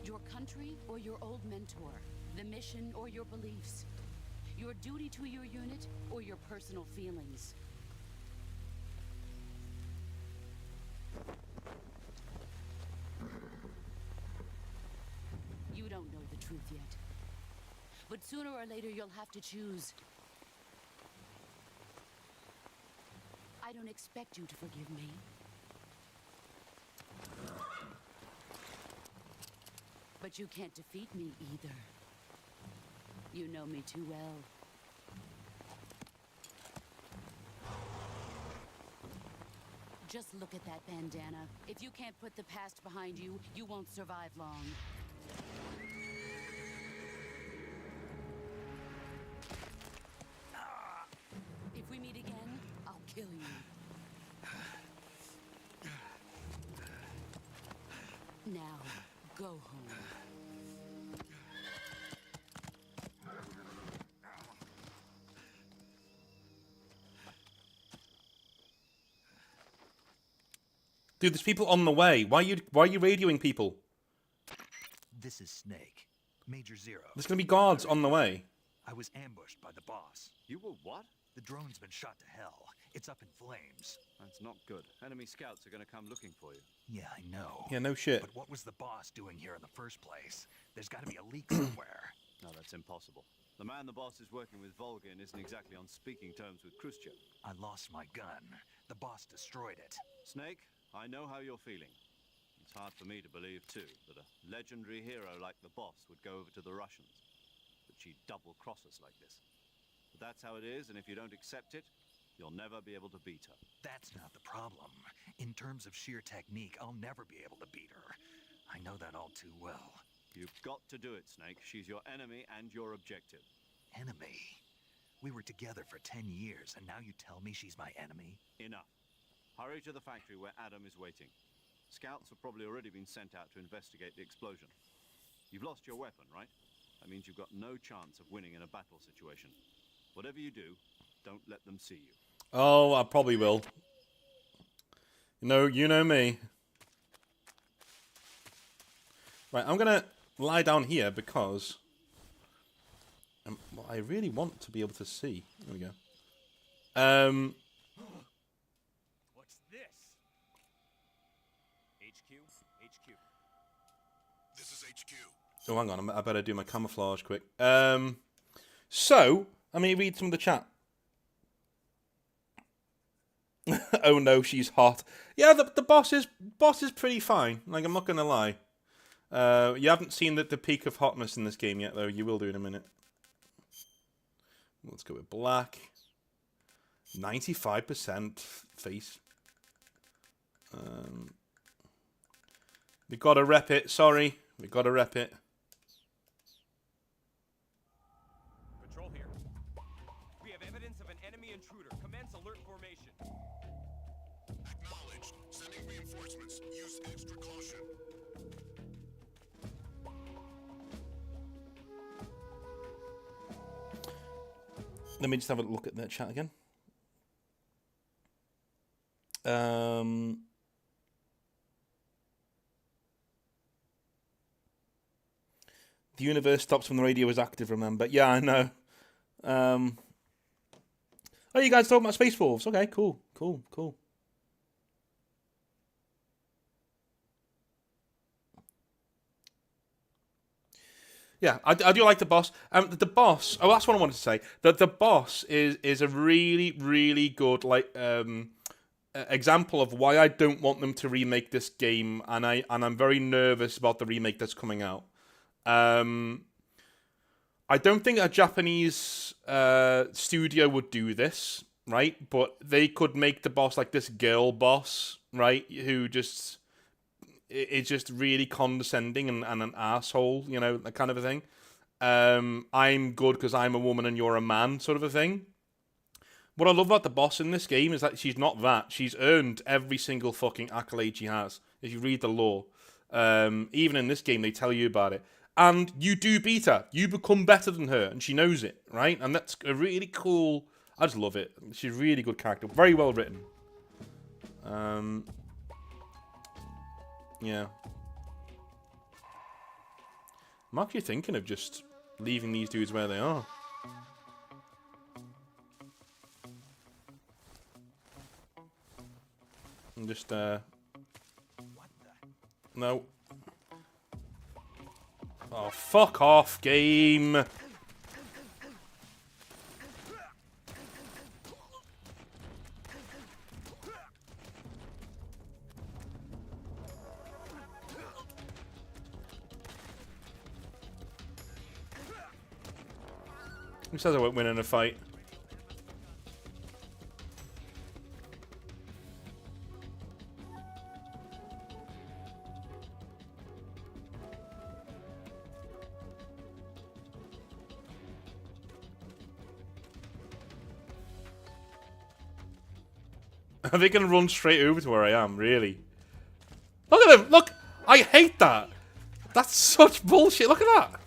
Your country or your old mentor? The mission or your beliefs? Your duty to your unit or your personal feelings? truth yet. But sooner or later, you'll have to choose. I don't expect you to forgive me. But you can't defeat me either. You know me too well. Just look at that bandana. If you can't put the past behind you, you won't survive long. If we meet again, I'll kill you. Now, go home. Dude, there's people on the way. Why are you radioing people? This is Snake. Major Zero. There's gonna be guards on the way. I was ambushed by the boss. You were what? The drone's been shot to hell. It's up in flames. That's not good. Enemy scouts are going to come looking for you. Yeah, I know. Yeah, no shit. But what was the boss doing here in the first place? There's got to be a leak somewhere. No, that's impossible. The man the boss is working with Volgin isn't exactly on speaking terms with Khrushchev. I lost my gun. The boss destroyed it. Snake, I know how you're feeling. It's hard for me to believe, too, that a legendary hero like the boss would go over to the Russians. But she'd double-cross us like this. But that's how it is, and if you don't accept it, you'll never be able to beat her. That's not the problem. In terms of sheer technique, I'll never be able to beat her. I know that all too well. You've got to do it, Snake. She's your enemy and your objective. Enemy? We were together for 10 years, and now you tell me she's my enemy? Enough. Hurry to the factory where Adam is waiting. Scouts have probably already been sent out to investigate the explosion. You've lost your weapon, right? That means you've got no chance of winning in a battle situation. Whatever you do, don't let them see you. Oh, I probably will. You know me. Right, I'm gonna lie down here because well, I really want to be able to see. There we go. What's this? HQ? HQ. This is HQ. Oh, hang on. I better do my camouflage quick. So, let me read some of the chat. Oh no, she's hot. Yeah, the boss is pretty fine. Like, I'm not gonna lie. You haven't seen the peak of hotness in this game yet, though. You will do in a minute. Let's go with black. 95% face. We gotta rep it. Sorry, we gotta rep it. Patrol here. We have evidence of an enemy intruder. Commence alert formation. Acknowledged. Sending reinforcements. Use extra caution. Let me just have a look at that chat again. The universe stops when the radio is active, remember? Yeah, I know. Oh, you guys talking about Space Wolves? Okay, cool. Yeah, I do like the boss. The boss. Oh, that's what I wanted to say. The boss is a really, really good example of why I don't want them to remake this game, and I'm very nervous about the remake that's coming out. I don't think a Japanese studio would do this, right? But they could make the boss like this girl boss, right? Who just is just really condescending and an asshole, you know, that kind of a thing. I'm good because I'm a woman and you're a man, sort of a thing. What I love about the boss in this game is that she's not that. She's earned every single fucking accolade she has. If you read the lore, even in this game, they tell you about it. And you do beat her. You become better than her, and she knows it, right? And that's a really cool... I just love it. She's a really good character. Very well written. Yeah. I'm actually thinking of just leaving these dudes where they are. And just, No. Oh, fuck off, game. Who says I won't win in a fight? Are they going to run straight over to where I am, really? Look at him! Look! I hate that! That's such bullshit. Look at that!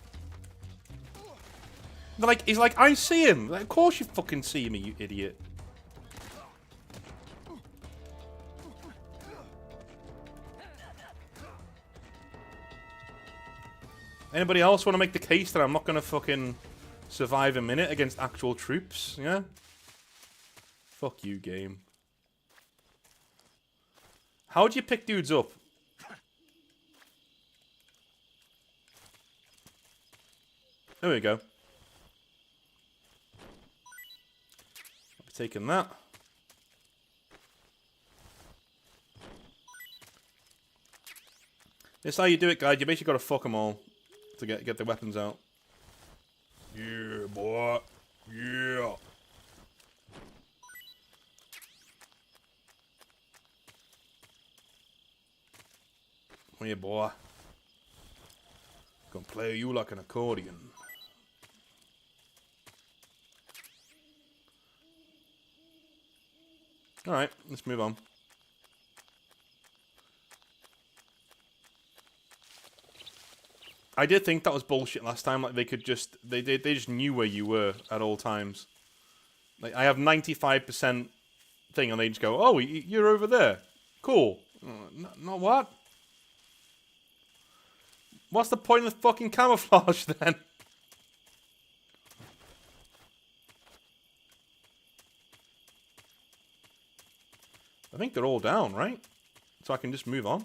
They're like, he's like, I see him. Like, of course you fucking see me, you idiot. Anybody else want to make the case that I'm not going to fucking survive a minute against actual troops? Yeah? Fuck you, game. How do you pick dudes up? There we go. I'll be taking that. This is how you do it, guys. You basically got to fuck them all to get the weapons out. Yeah, boy. Yeah. Yeah, boy. Gonna play you like an accordion. Alright, let's move on. I did think that was bullshit last time. Like they could just they just knew where you were at all times. Like I have 95% thing, and they just go, "Oh, you're over there. Cool." Not what? What's the point of the fucking camouflage then? I think they're all down, right? So I can just move on.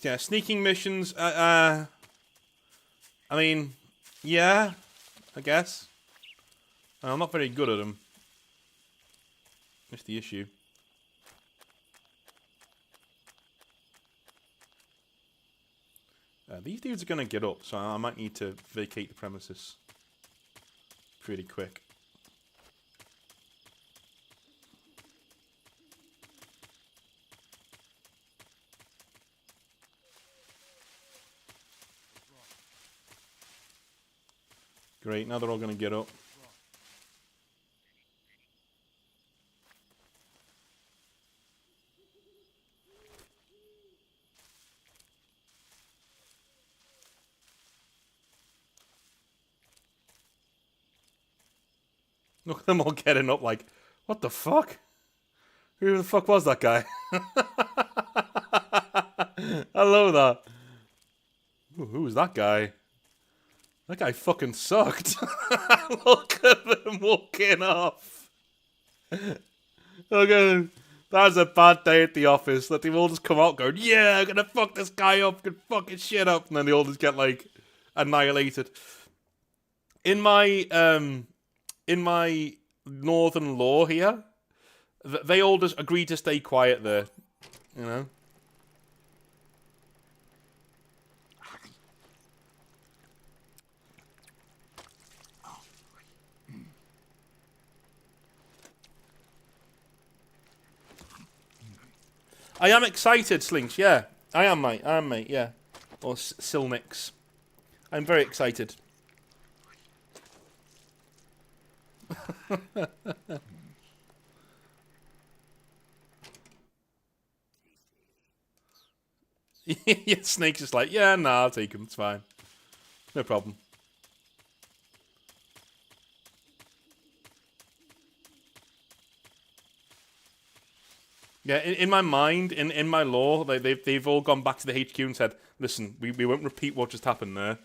Yeah, sneaking missions. I mean, yeah, I guess. I'm not very good at them. That's the issue. These dudes are going to get up, so I might need to vacate the premises pretty quick. Great, now they're all going to get up. Look at them all getting up like, what the fuck? Who the fuck was that guy? I love that. Ooh, who was that guy? That guy fucking sucked. Look at them walking off. Look at them. That was a bad day at the office. That they all just come out going, yeah, I'm gonna fuck this guy up, gonna fuck his shit up. And then they all just get, like, annihilated. In my northern law here, they all just agree to stay quiet there. You know? I am excited, Slinks, yeah. I am, mate, yeah. Or Silnix. I'm very excited. Yeah, Snake's just like, yeah, nah, I'll take him, it's fine. No problem. Yeah, in my mind, in my lore, they've all gone back to the HQ and said, listen, we won't repeat what just happened there.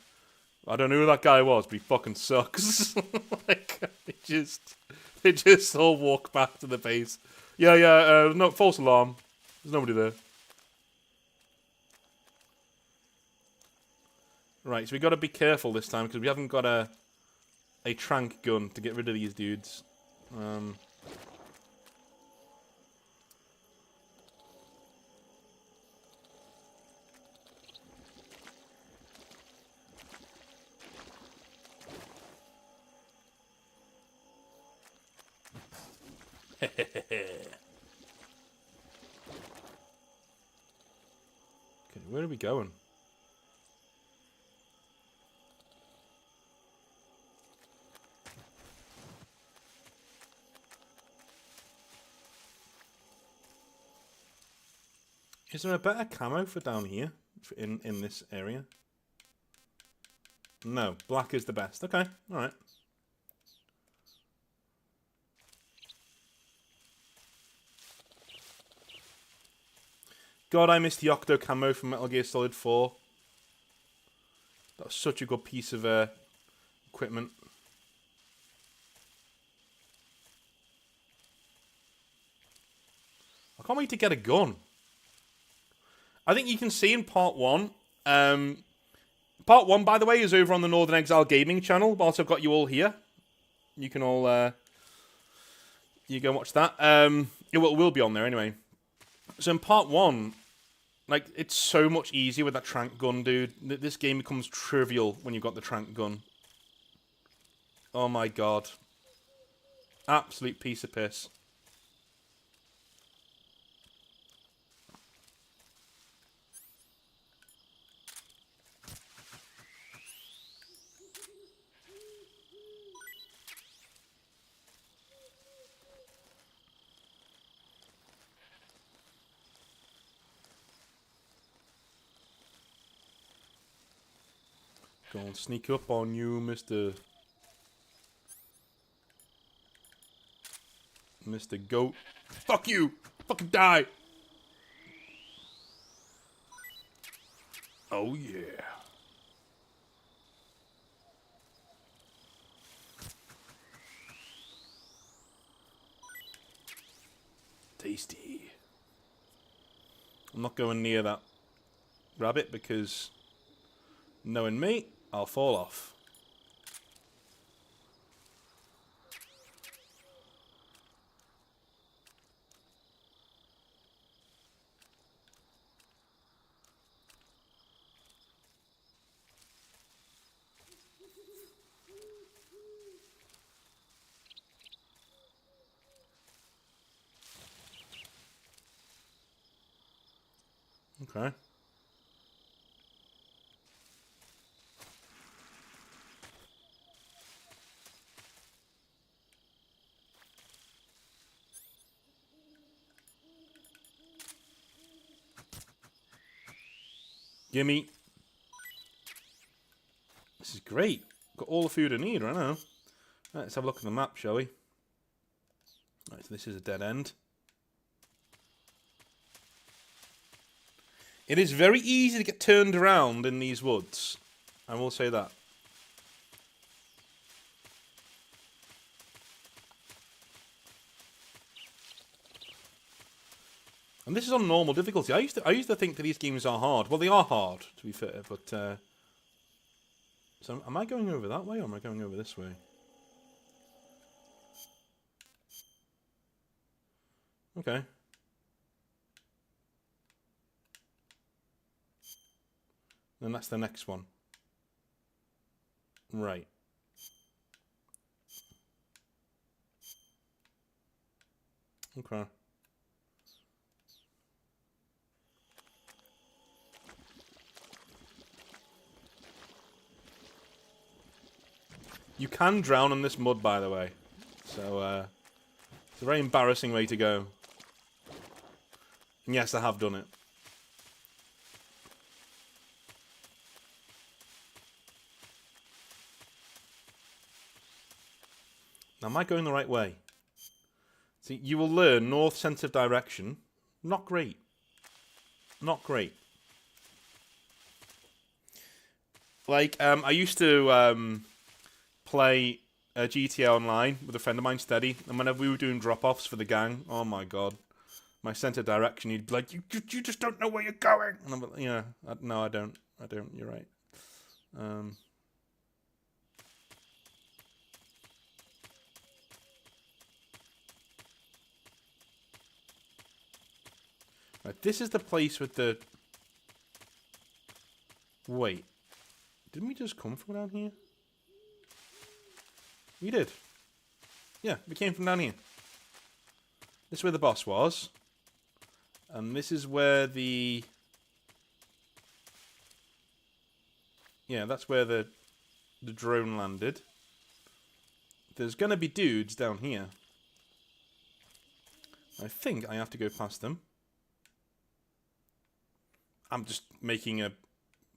I don't know who that guy was, but he fucking sucks. Like, they just all walk back to the base. Yeah, no, false alarm. There's nobody there. Right, so we got to be careful this time, because we haven't got a trank gun to get rid of these dudes. Okay, where are we going? Is there a better camo for down here? In this area? No, black is the best. Okay, alright. God, I missed the Octo camo from Metal Gear Solid 4. That was such a good piece of equipment. I can't wait to get a gun. I think you can see in part 1. Part 1, by the way, is over on the Northern Exile Gaming channel. But also I've got you all here. You can all you go and watch that. It will be on there anyway. So in part 1, like, it's so much easier with that trank gun, dude. This game becomes trivial when you've got the trank gun. Oh my god. Absolute piece of piss. Go and sneak up on you, Mr. Goat. Fuck you! Fucking die! Oh yeah. Tasty. I'm not going near that rabbit because, knowing me, I'll fall off. Okay. Gimme. This is great. Got all the food I need right now. Right, let's have a look at the map, shall we? Right, so this is a dead end. It is very easy to get turned around in these woods. I will say that. And this is on normal difficulty. I used to think that these games are hard. Well, they are hard, to be fair, but so am I going over that way or am I going over this way? Okay. Then that's the next one. Right. Okay. You can drown in this mud, by the way. So, it's a very embarrassing way to go. And yes, I have done it. Now, am I going the right way? See, you will learn north sense of direction Not great. Not great. Like, I used to play GTA Online with a friend of mine, Steady, and whenever we were doing drop-offs for the gang, oh my god, my sense of direction, he'd be like, you just don't know where you're going. And I'm like, yeah, no, I don't, you're right. Right, this is the place with the... Wait. Didn't we just come from down here? We did. Yeah, we came from down here. This is where the boss was. And this is where the... Yeah, that's where the drone landed. There's gonna be dudes down here. I think I have to go past them. I'm just making a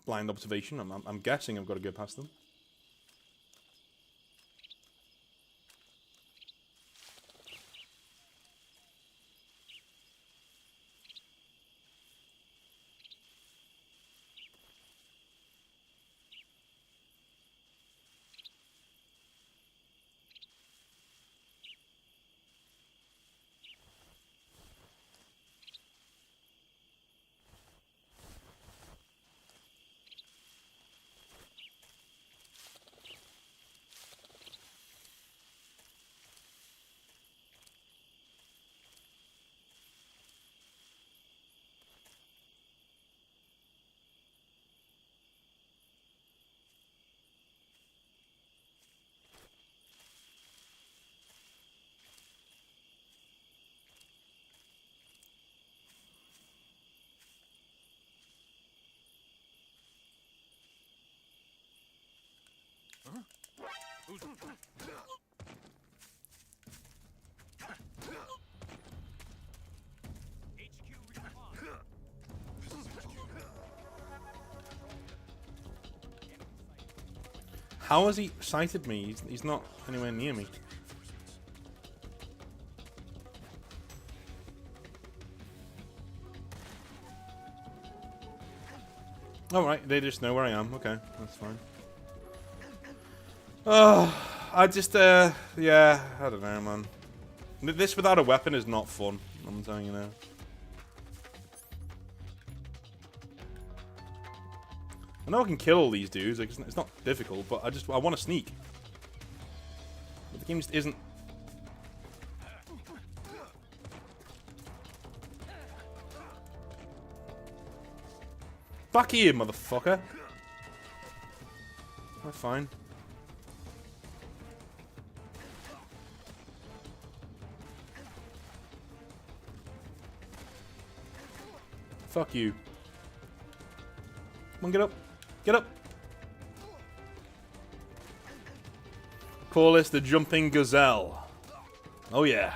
blind observation. I'm guessing I've got to go past them. How has he sighted me? He's not anywhere near me. Alright, they just know where I am. Okay, that's fine. Oh, I just, yeah, I don't know, man. This without a weapon is not fun, I'm telling you now. I know I can kill all these dudes, like, it's not difficult, but I want to sneak. But the game just isn't... Back here, motherfucker! We're fine. Fuck you. Come on, get up. Get up. Call this the jumping gazelle. Oh yeah.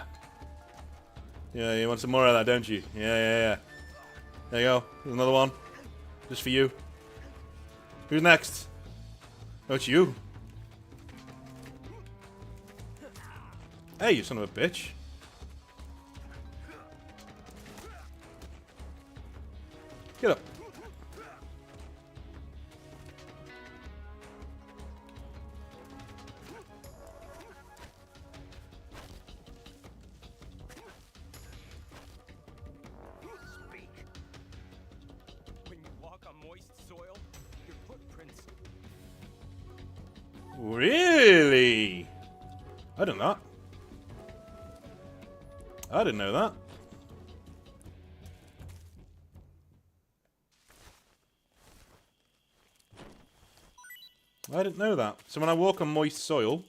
Yeah, you want some more of that, don't you? Yeah. There you go. There's another one. Just for you. Who's next? Oh, it's you. Hey, you son of a bitch. Get up. Speak. When you walk on moist soil, your footprints. Really? I didn't know that. I didn't know that. I didn't know that. So when I walk on moist soil,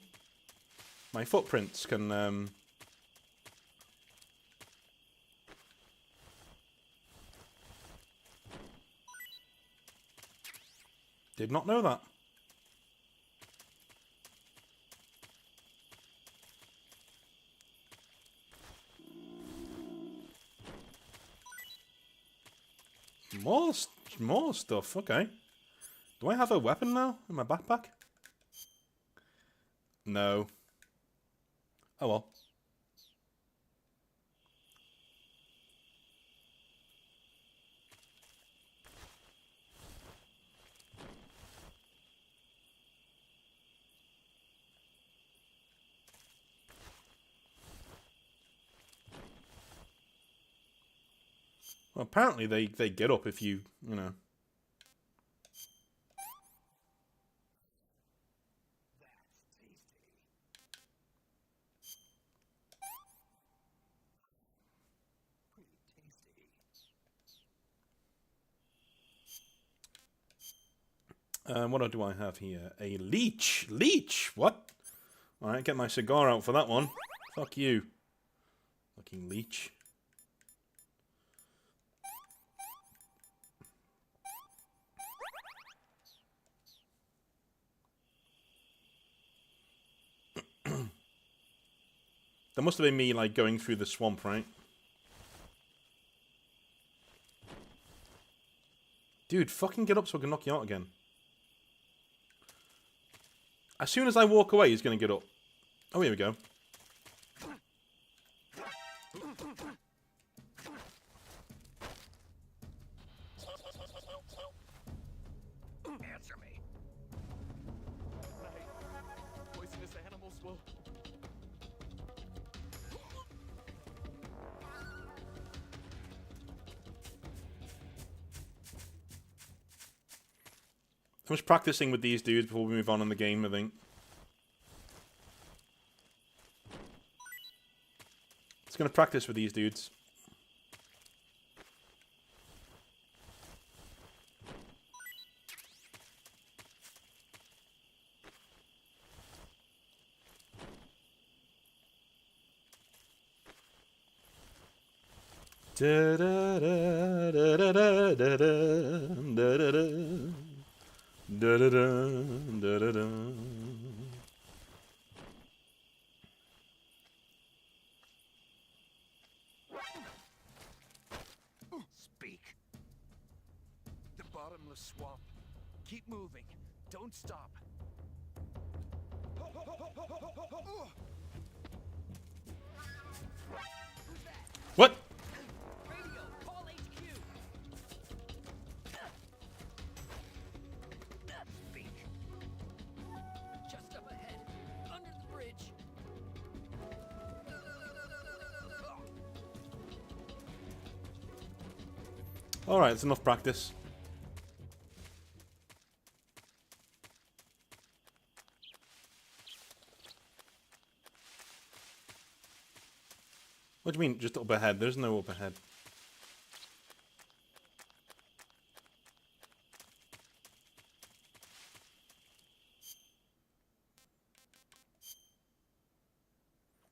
my footprints can, Did not know that. More stuff, okay. Do I have a weapon now in my backpack? No. Oh well. Well, apparently they get up if you know. What do I have here? A leech. Leech. What? All right, get my cigar out for that one. Fuck you. Fucking leech. That must have been me, like, going through the swamp, right? Dude, fucking get up so I can knock you out again. As soon as I walk away, he's gonna get up. Oh, here we go. Answer me. Poisonous animals will... I'm just practicing with these dudes before we move on in the game, I think. Just gonna practice with these dudes. Da da da da da da da da da da. Da da da da da da. Speak. The bottomless swamp. Keep moving. Don't stop. What? Radio, call HQ. Speak. Just up ahead, under the bridge. Alright, it's enough practice. What do you mean, just up ahead? There's no up ahead.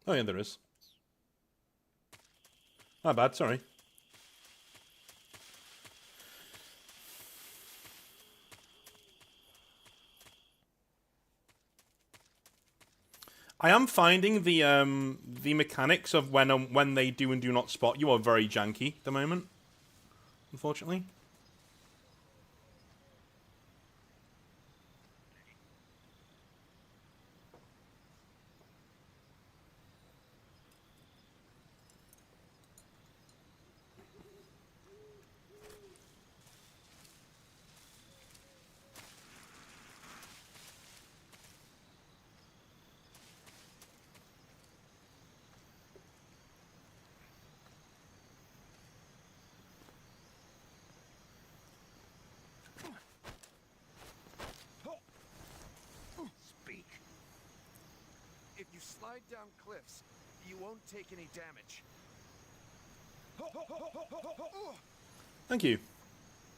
Oh yeah, there is. My bad, sorry. I am finding the mechanics of when they do and do not spot you are very janky at the moment, unfortunately. Speak. If you slide down cliffs, you won't take any damage. Thank you.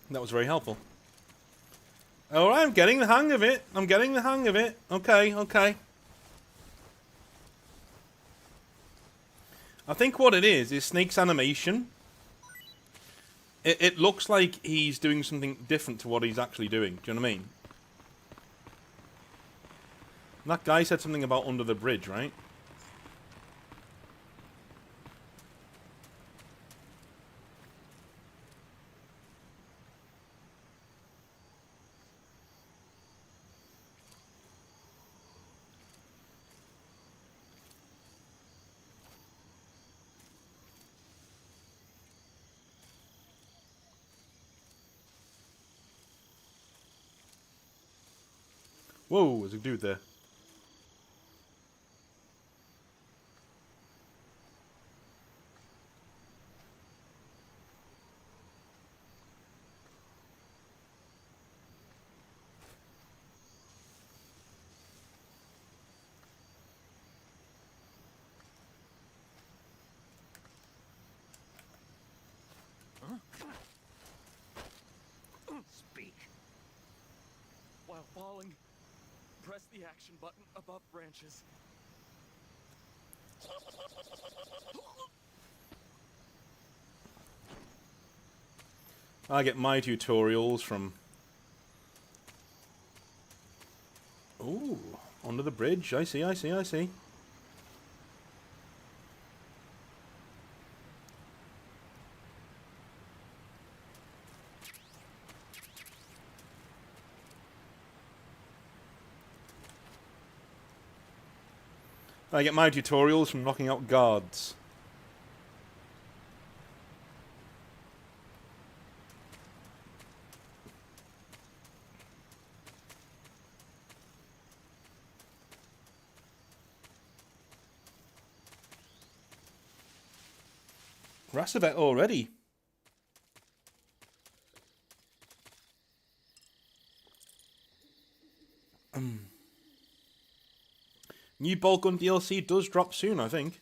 That was very helpful. Alright, I'm getting the hang of it. I'm getting the hang of it. Okay, okay. I think what it is Snake's animation. It looks like he's doing something different to what he's actually doing. Do you know what I mean? That guy said something about under the bridge, right? Whoa, there's a dude there. without falling. Press the action button above branches. I get my tutorials from... Ooh, under the bridge. I see, I see, I see. I get my tutorials from knocking out guards. Rassavet already. New Bolt Gun DLC does drop soon, I think.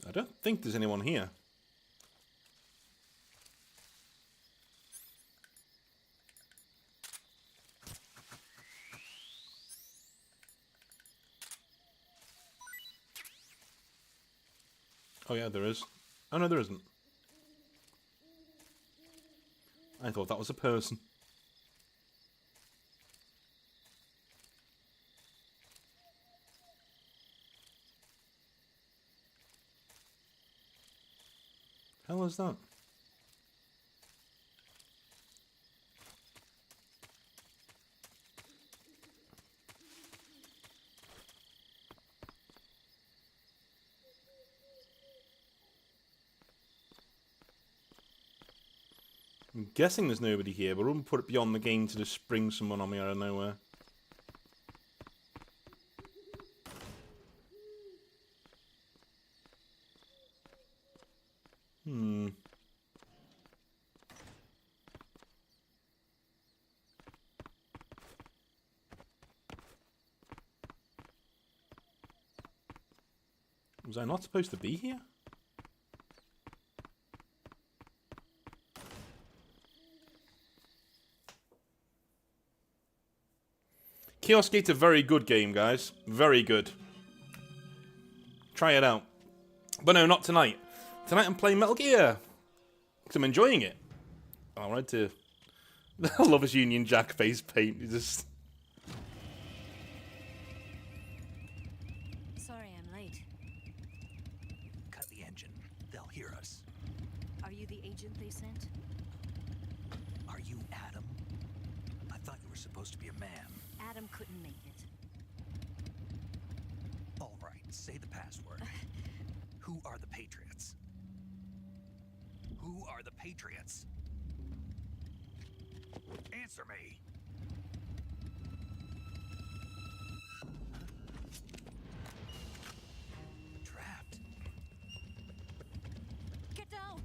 I don't think there's anyone here. Oh yeah, there is. Oh no, there isn't. I thought that was a person. Hell is that? I'm guessing there's nobody here, but I wouldn't put it beyond the game to just spring someone on me out of nowhere. Was I not supposed to be here? Chaos Gate's a very good game, guys. Very good. Try it out. But no, not tonight. Tonight I'm playing Metal Gear. Because I'm enjoying it. I wanted to... I love his Union Jack face paint. He just... Sorry I'm late. Cut the engine. They'll hear us. Are you the agent they sent? Are you Adam? I thought you were supposed to be a man. Adam couldn't make it. All right, say the password. Who are the Patriots? Who are the Patriots? Answer me. Trapped. Get down!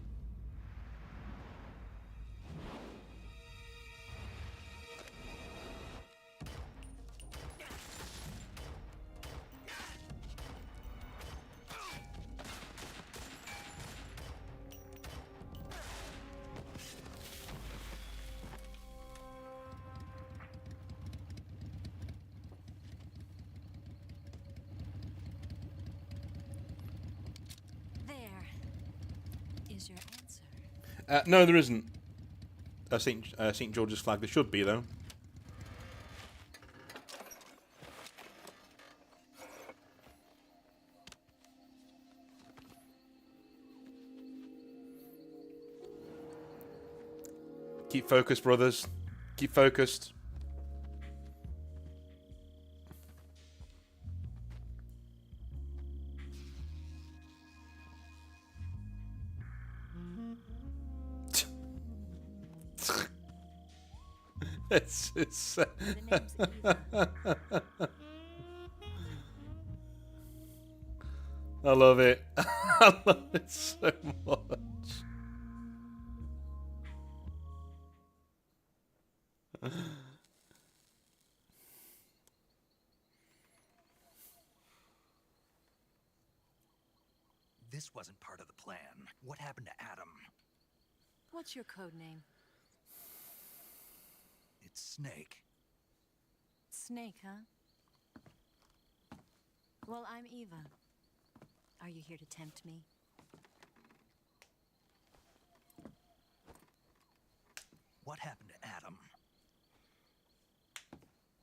Is your answer? no, there isn't. St. George's flag. There should be, though. Keep focused, brothers. Keep focused. It's I love it. I love it so much. this wasn't part of the plan. What happened to Adam? What's your code name? It's Snake. Snake, huh? Well, I'm Eva. Are you here to tempt me? What happened to Adam?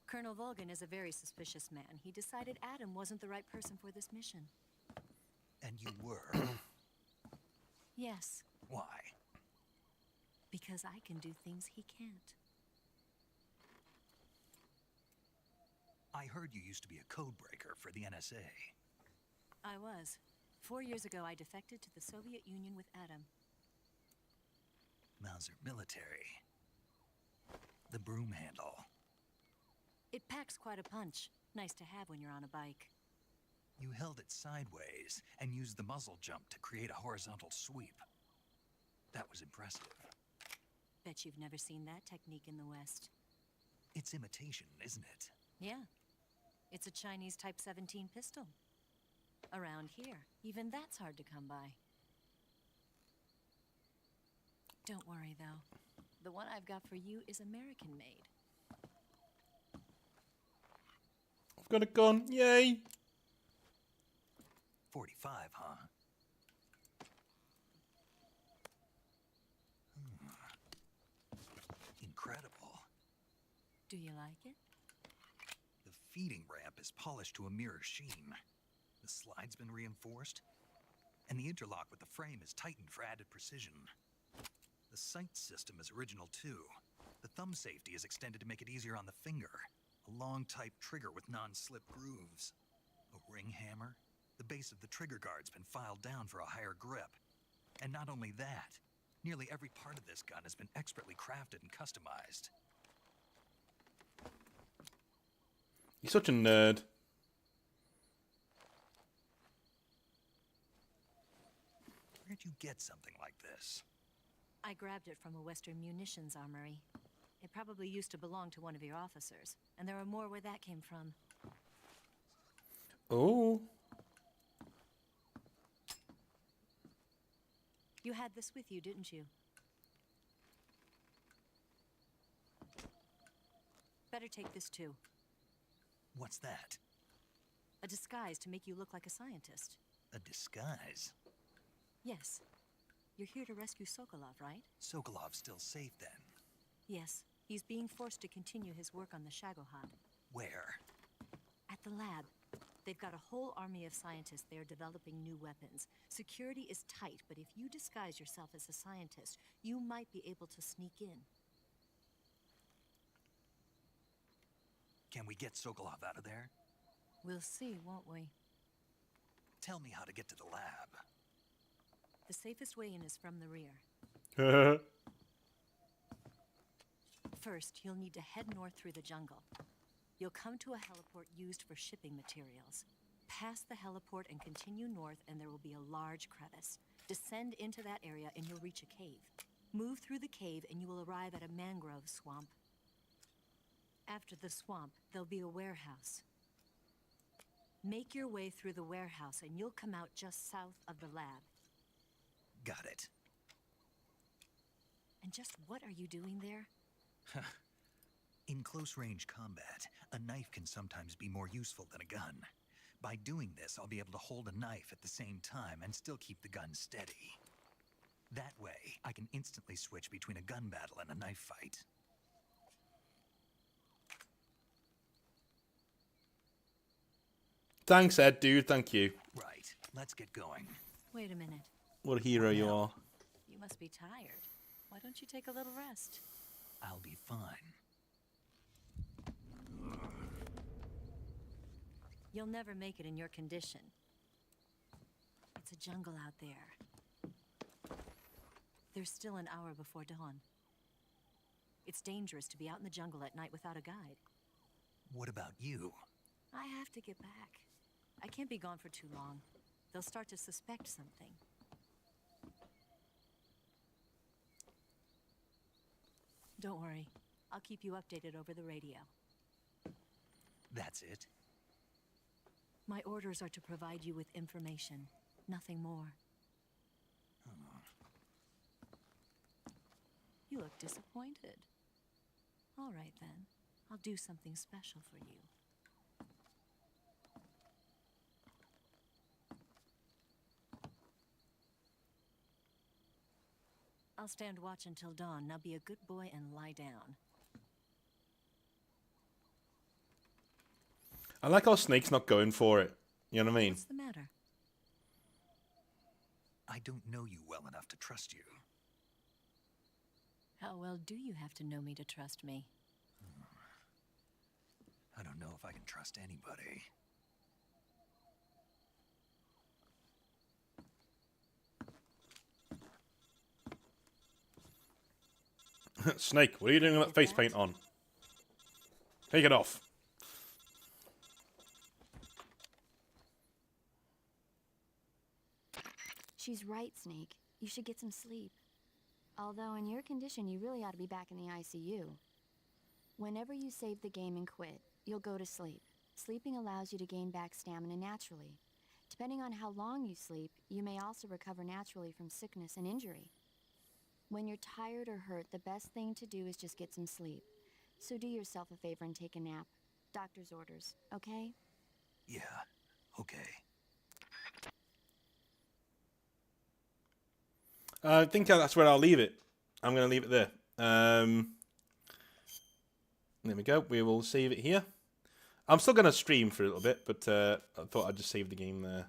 Colonel Volgan is a very suspicious man. He decided Adam wasn't the right person for this mission. And you were? Yes, Why? because I can do things he can't. I heard you used to be a codebreaker for the NSA. I was. 4 years ago, I defected to the Soviet Union with Adam. Mauser military. The broom handle. It packs quite a punch. Nice to have when you're on a bike. You held it sideways and used the muzzle jump to create a horizontal sweep. That was impressive. Bet you've never seen that technique in the West. It's imitation, isn't it? Yeah. It's a Chinese Type 17 pistol. Around here, even that's hard to come by. Don't worry, though. The one I've got for you is American-made. I've got a gun. Yay! 45, huh? Incredible. Do you like it? The feeding ramp is polished to a mirror sheen. The slide's been reinforced, and the interlock with the frame is tightened for added precision. The sight system is original too. The thumb safety is extended to make it easier on the finger. A long type trigger with non-slip grooves. A ring hammer. The base of the trigger guard's been filed down for a higher grip. And not only that, nearly every part of this gun has been expertly crafted and customized. You're such a nerd. Where'd you get something like this? I grabbed it from a Western munitions armory. It probably used to belong to one of your officers, and there are more where that came from. Oh. You had this with you, didn't you? Better take this too. What's that? A disguise to make you look like a scientist. A disguise? Yes. You're here to rescue Sokolov, right? Sokolov's still safe then. Yes. He's being forced to continue his work on the Shagohod. Where? At the lab. They've got a whole army of scientists there developing new weapons. Security is tight, but if you disguise yourself as a scientist, you might be able to sneak in. Can we get Sokolov out of there? We'll see, won't we? Tell me how to get to the lab. The safest way in is from the rear. First, you'll need to head north through the jungle. You'll come to a heliport used for shipping materials. Pass the heliport and continue north, and there will be a large crevice. Descend into that area and you'll reach a cave. Move through the cave and you will arrive at a mangrove swamp. After the swamp, there'll be a warehouse. Make your way through the warehouse and you'll come out just south of the lab. Got it. And just what are you doing there? In close-range combat, a knife can sometimes be more useful than a gun. By doing this, I'll be able to hold a knife at the same time and still keep the gun steady. That way, I can instantly switch between a gun battle and a knife fight. Thanks, Ed, dude. Thank you. Right. Let's get going. Wait a minute. What a hero you are. You must be tired. Why don't you take a little rest? I'll be fine. You'll never make it in your condition. It's a jungle out there. There's still an hour before dawn. It's dangerous to be out in the jungle at night without a guide. What about you? I have to get back. I can't be gone for too long. They'll start to suspect something. Don't worry. I'll keep you updated over the radio. That's it? My orders are to provide you with information, nothing more. You look disappointed. All right, then. I'll do something special for you. I'll stand watch until dawn. Now be a good boy and lie down. I like how Snake's not going for it. You know what I mean? What's the matter? I don't know you well enough to trust you. How well do you have to know me to trust me? I don't know if I can trust anybody. Snake, what are you doing with that face paint on? Take it off. She's right, Snake. You should get some sleep. Although in your condition, you really ought to be back in the ICU. Whenever you save the game and quit, you'll go to sleep. Sleeping allows you to gain back stamina naturally. Depending on how long you sleep, you may also recover naturally from sickness and injury. When you're tired or hurt, the best thing to do is just get some sleep. So do yourself a favor and take a nap. Doctor's orders, okay? Yeah, okay. I think that's where I'll leave it. I'm going to leave it there. There we go. We will save it here. I'm still going to stream for a little bit, but I thought I'd just save the game there.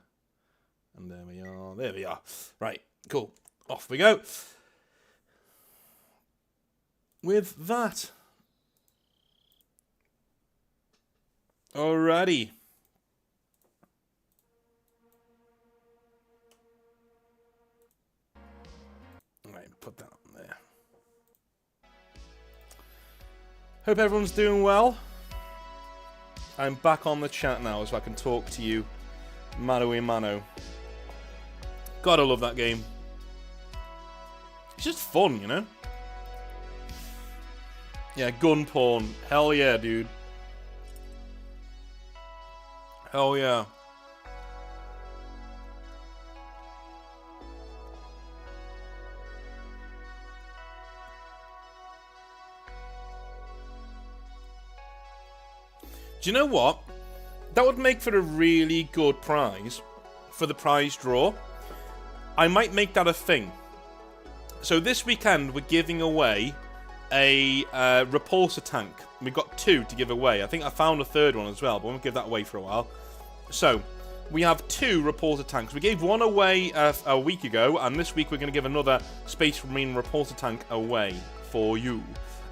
And there we are. There we are. Right, cool. Off we go. With that. Alrighty. Right, put that on there. Hope everyone's doing well. I'm back on the chat now so I can talk to you mano a mano. Gotta love that game. It's just fun, you know? Yeah, gun porn. Hell yeah, dude. Hell yeah. Do you know what? That would make for a really good prize for the prize draw. I might make that a thing. So this weekend we're giving away a repulsor tank. We've got 2 to give away. I think I found a 3rd one as well, but we won't give that away for a while. So we have 2 repulsor tanks. We gave one away a week ago, and this week we're going to give another Space Marine repulsor tank away for you.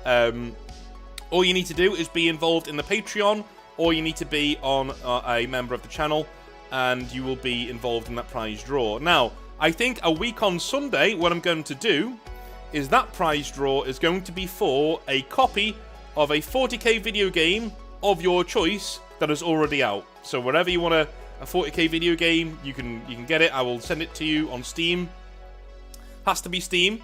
All you need to do is be involved in the Patreon, or you need to be on a member of the channel, and you will be involved in that prize draw. Now, I think a week on Sunday, what I'm going to do is that prize draw is going to be for a copy of a 40k video game of your choice that is already out. So wherever you want a 40k video game, you can get it. I will send it to you on Steam. Has to be Steam.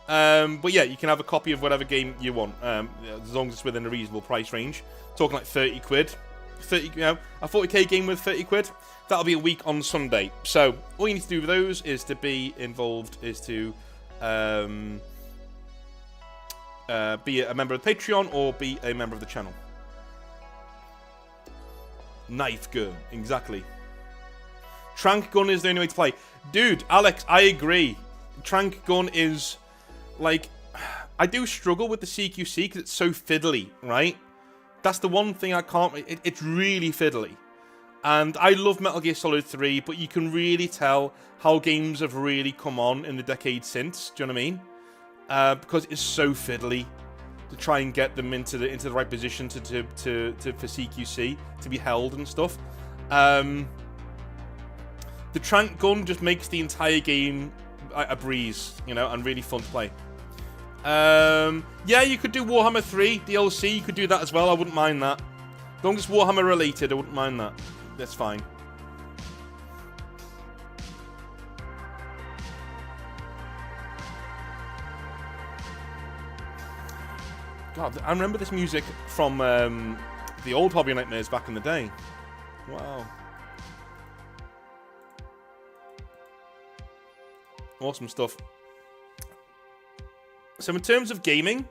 But yeah, you can have a copy of whatever game you want, as long as it's within a reasonable price range. Talking like 30 quid. 30, you know, a 40k game with 30 quid. That'll be a week on Sunday. So all you need to do with those is to be involved, is to be a member of the Patreon or be a member of the channel. Knife gun, exactly. Trank gun is the only way to play. Dude, Alex, I agree. Trank gun is, like, I do struggle with the CQC because it's so fiddly, right? That's the one thing I can't... It's really fiddly. And I love Metal Gear Solid 3, but you can really tell how games have really come on in the decade since. Do you know what I mean? Because it's so fiddly to try and get them into the right position for CQC to be held and stuff. The Trank gun just makes the entire game a breeze, you know, and really fun to play. Yeah, you could do Warhammer 3 DLC. You could do that as well. I wouldn't mind that. As long as it's Warhammer related, I wouldn't mind that. That's fine. God, I remember this music from the old Hobby Nightmares back in the day. Wow. Awesome stuff. So in terms of gaming,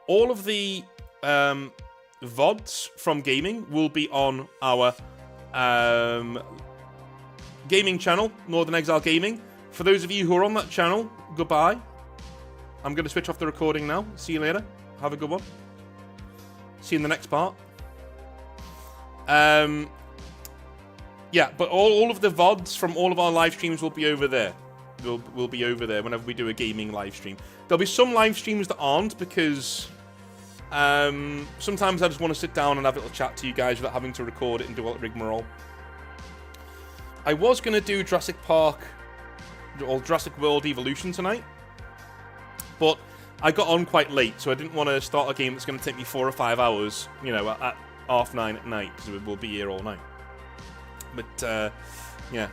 all of the VODs from gaming will be on our gaming channel, Northern Exile Gaming. For those of you who are on that channel, goodbye. I'm going to switch off the recording now. See you later. Have a good one. See you in the next part. Yeah, but all of the VODs from all of our live streams will be over there. Will be over there whenever we do a gaming live stream. There'll be some live streams that aren't because sometimes I just want to sit down and have a little chat to you guys without having to record it and do all that rigmarole. I was going to do Jurassic Park or Jurassic World Evolution tonight, but I got on quite late, so I didn't want to start a game that's going to take me 4 or 5 hours, you know, at 9:30 at night, because we'll be here all night. But, yeah.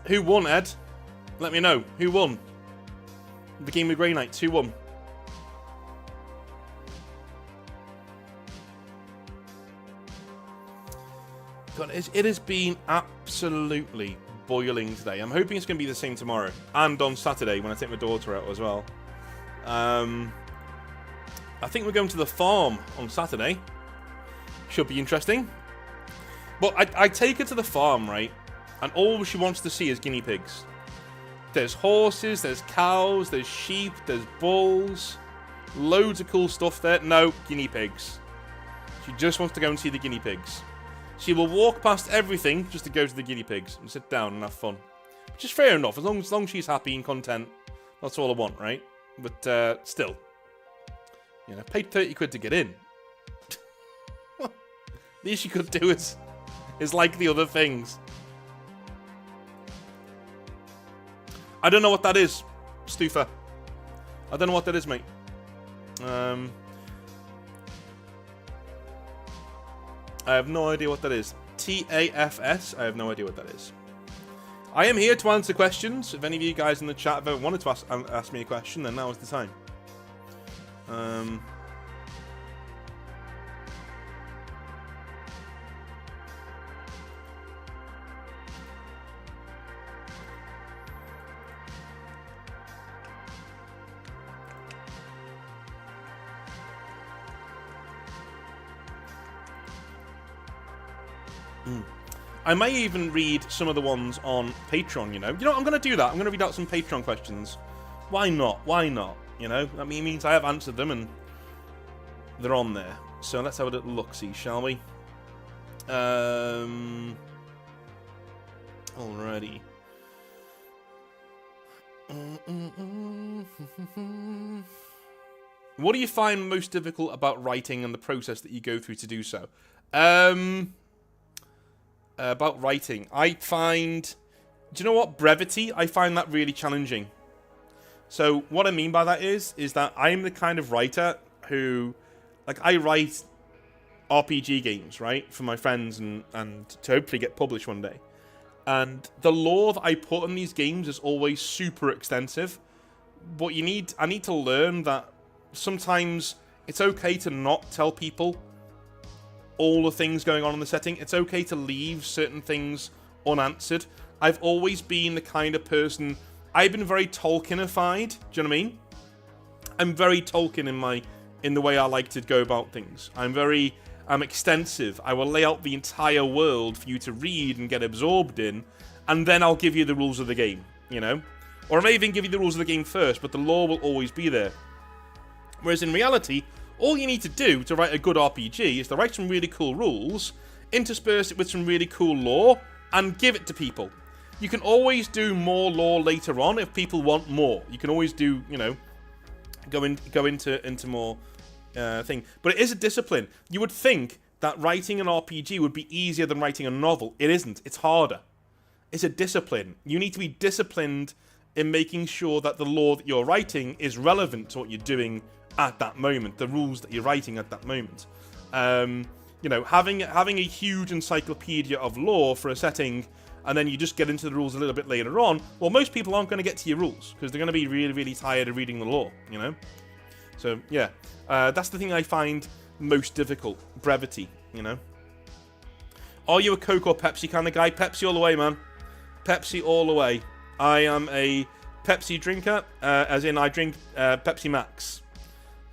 Who won, Ed? Let me know. Who won? The game with Grey Knights. Who won? God, it has been absolutely boiling today. I'm hoping it's going to be the same tomorrow. And on Saturday when I take my daughter out as well. I think we're going to the farm on Saturday. Should be interesting. But I take her to the farm, right? And all she wants to see is guinea pigs. There's horses, there's cows, there's sheep, there's bulls. Loads of cool stuff there. No, guinea pigs. She just wants to go and see the guinea pigs. She will walk past everything just to go to the guinea pigs and sit down and have fun. Which is fair enough, as long as she's happy and content. That's all I want, right? But still. You know, paid 30 quid to get in. The least you could do is like the other things. I don't know what that is, Stufa. I don't know what that is, mate. I have no idea what that is. TAFS? I have no idea what that is. I am here to answer questions. If any of you guys in the chat have ever wanted to ask me a question, then now is the time. I may even read some of the ones on Patreon, you know. You know what, I'm going to do that. I'm going to read out some Patreon questions. Why not? Why not? You know, I mean, it means I have answered them and they're on there. So let's have a little look-see, shall we? Alrighty. What do you find most difficult about writing and the process that you go through to do so? About writing, I find... Do you know what? Brevity, I find that really challenging. So what I mean by that is that I'm the kind of writer who... Like, I write RPG games, right? For my friends and to hopefully get published one day. And the lore that I put in these games is always super extensive. But I need to learn that sometimes it's okay to not tell people all the things going on in the setting. It's okay to leave certain things unanswered. I've always been the kind of person... I've been very Tolkienified. Do you know what I mean? I'm very Tolkien in the way I like to go about things. I'm extensive. I will lay out the entire world for you to read and get absorbed in, and then I'll give you the rules of the game, you know? Or I may even give you the rules of the game first, but the lore will always be there. Whereas in reality, all you need to do to write a good RPG is to write some really cool rules, intersperse it with some really cool lore, and give it to people. You can always do more lore later on if people want more. You can always do, you know, go into more thing. But it is a discipline. You would think that writing an RPG would be easier than writing a novel. It isn't. It's harder. It's a discipline. You need to be disciplined in making sure that the lore that you're writing is relevant to what you're doing at that moment, the rules that you're writing at that moment. You know, having a huge encyclopedia of lore for a setting, and then you just get into the rules a little bit later on. Well, most people aren't going to get to your rules because they're going to be really, really tired of reading the lore. You know, so yeah, that's the thing I find most difficult: brevity. You know, are you a Coke or Pepsi kind of guy? Pepsi all the way, man. Pepsi all the way. I am a Pepsi drinker, as in I drink Pepsi Max.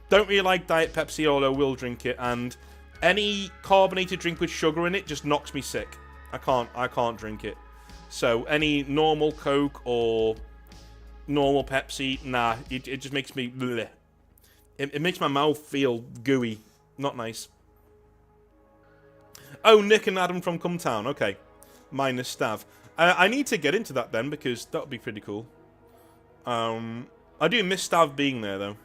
Don't really like Diet Pepsi, although I will drink it, and any carbonated drink with sugar in it just knocks me sick. I can't drink it. So any normal Coke or normal Pepsi, nah, it just makes me bleh. It makes my mouth feel gooey. Not nice. Oh, Nick and Adam from Cumtown. Okay. Minus Stav. I need to get into that then, because that would be pretty cool. I do miss Stav being there, though.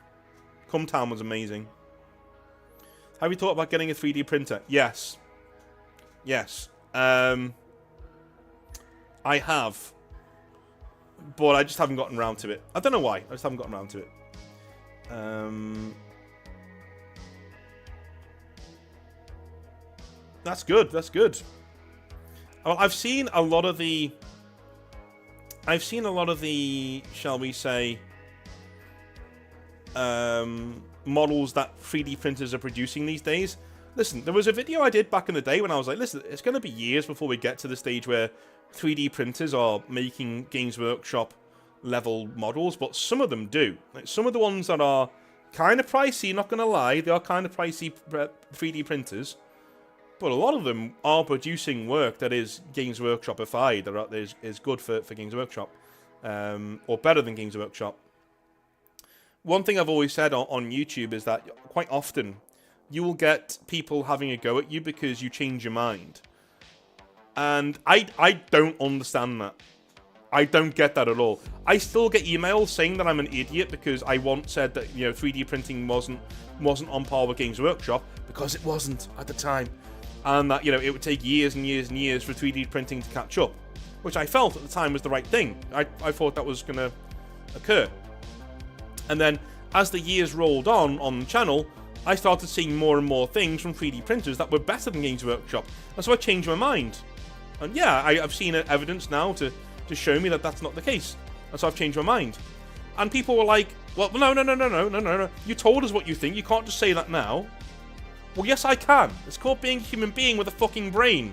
Cumtown was amazing. Have you thought about getting a 3D printer? Yes. Yes. I have. But I just haven't gotten around to it. I don't know why. I just haven't gotten around to it. That's good. That's good. Well, I've seen a lot of the, shall we say, models that 3D printers are producing these days. Listen, there was a video I did back in the day when I was like, listen, it's going to be years before we get to the stage where 3D printers are making Games Workshop level models, but some of them do. Like, some of the ones that are kind of pricey, not going to lie, they are kind of pricey 3D printers, but a lot of them are producing work that is Games Workshop-ified, that is good for Games Workshop, or better than Games Workshop. One thing I've always said on YouTube is that quite often you will get people having a go at you because you change your mind. And I don't understand that. I don't get that at all. I still get emails saying that I'm an idiot because I once said that, you know, 3D printing wasn't on par with Games Workshop, because it wasn't at the time. And that, you know, it would take years and years and years for 3D printing to catch up, which I felt at the time was the right thing. I thought that was going to occur. And then, as the years rolled on the channel, I started seeing more and more things from 3D printers that were better than Games Workshop. And so I changed my mind. And yeah, I've seen evidence now to show me that that's not the case. And so I've changed my mind. And people were like, well, no. You told us what you think. You can't just say that now. Well, yes, I can. It's called being a human being with a fucking brain.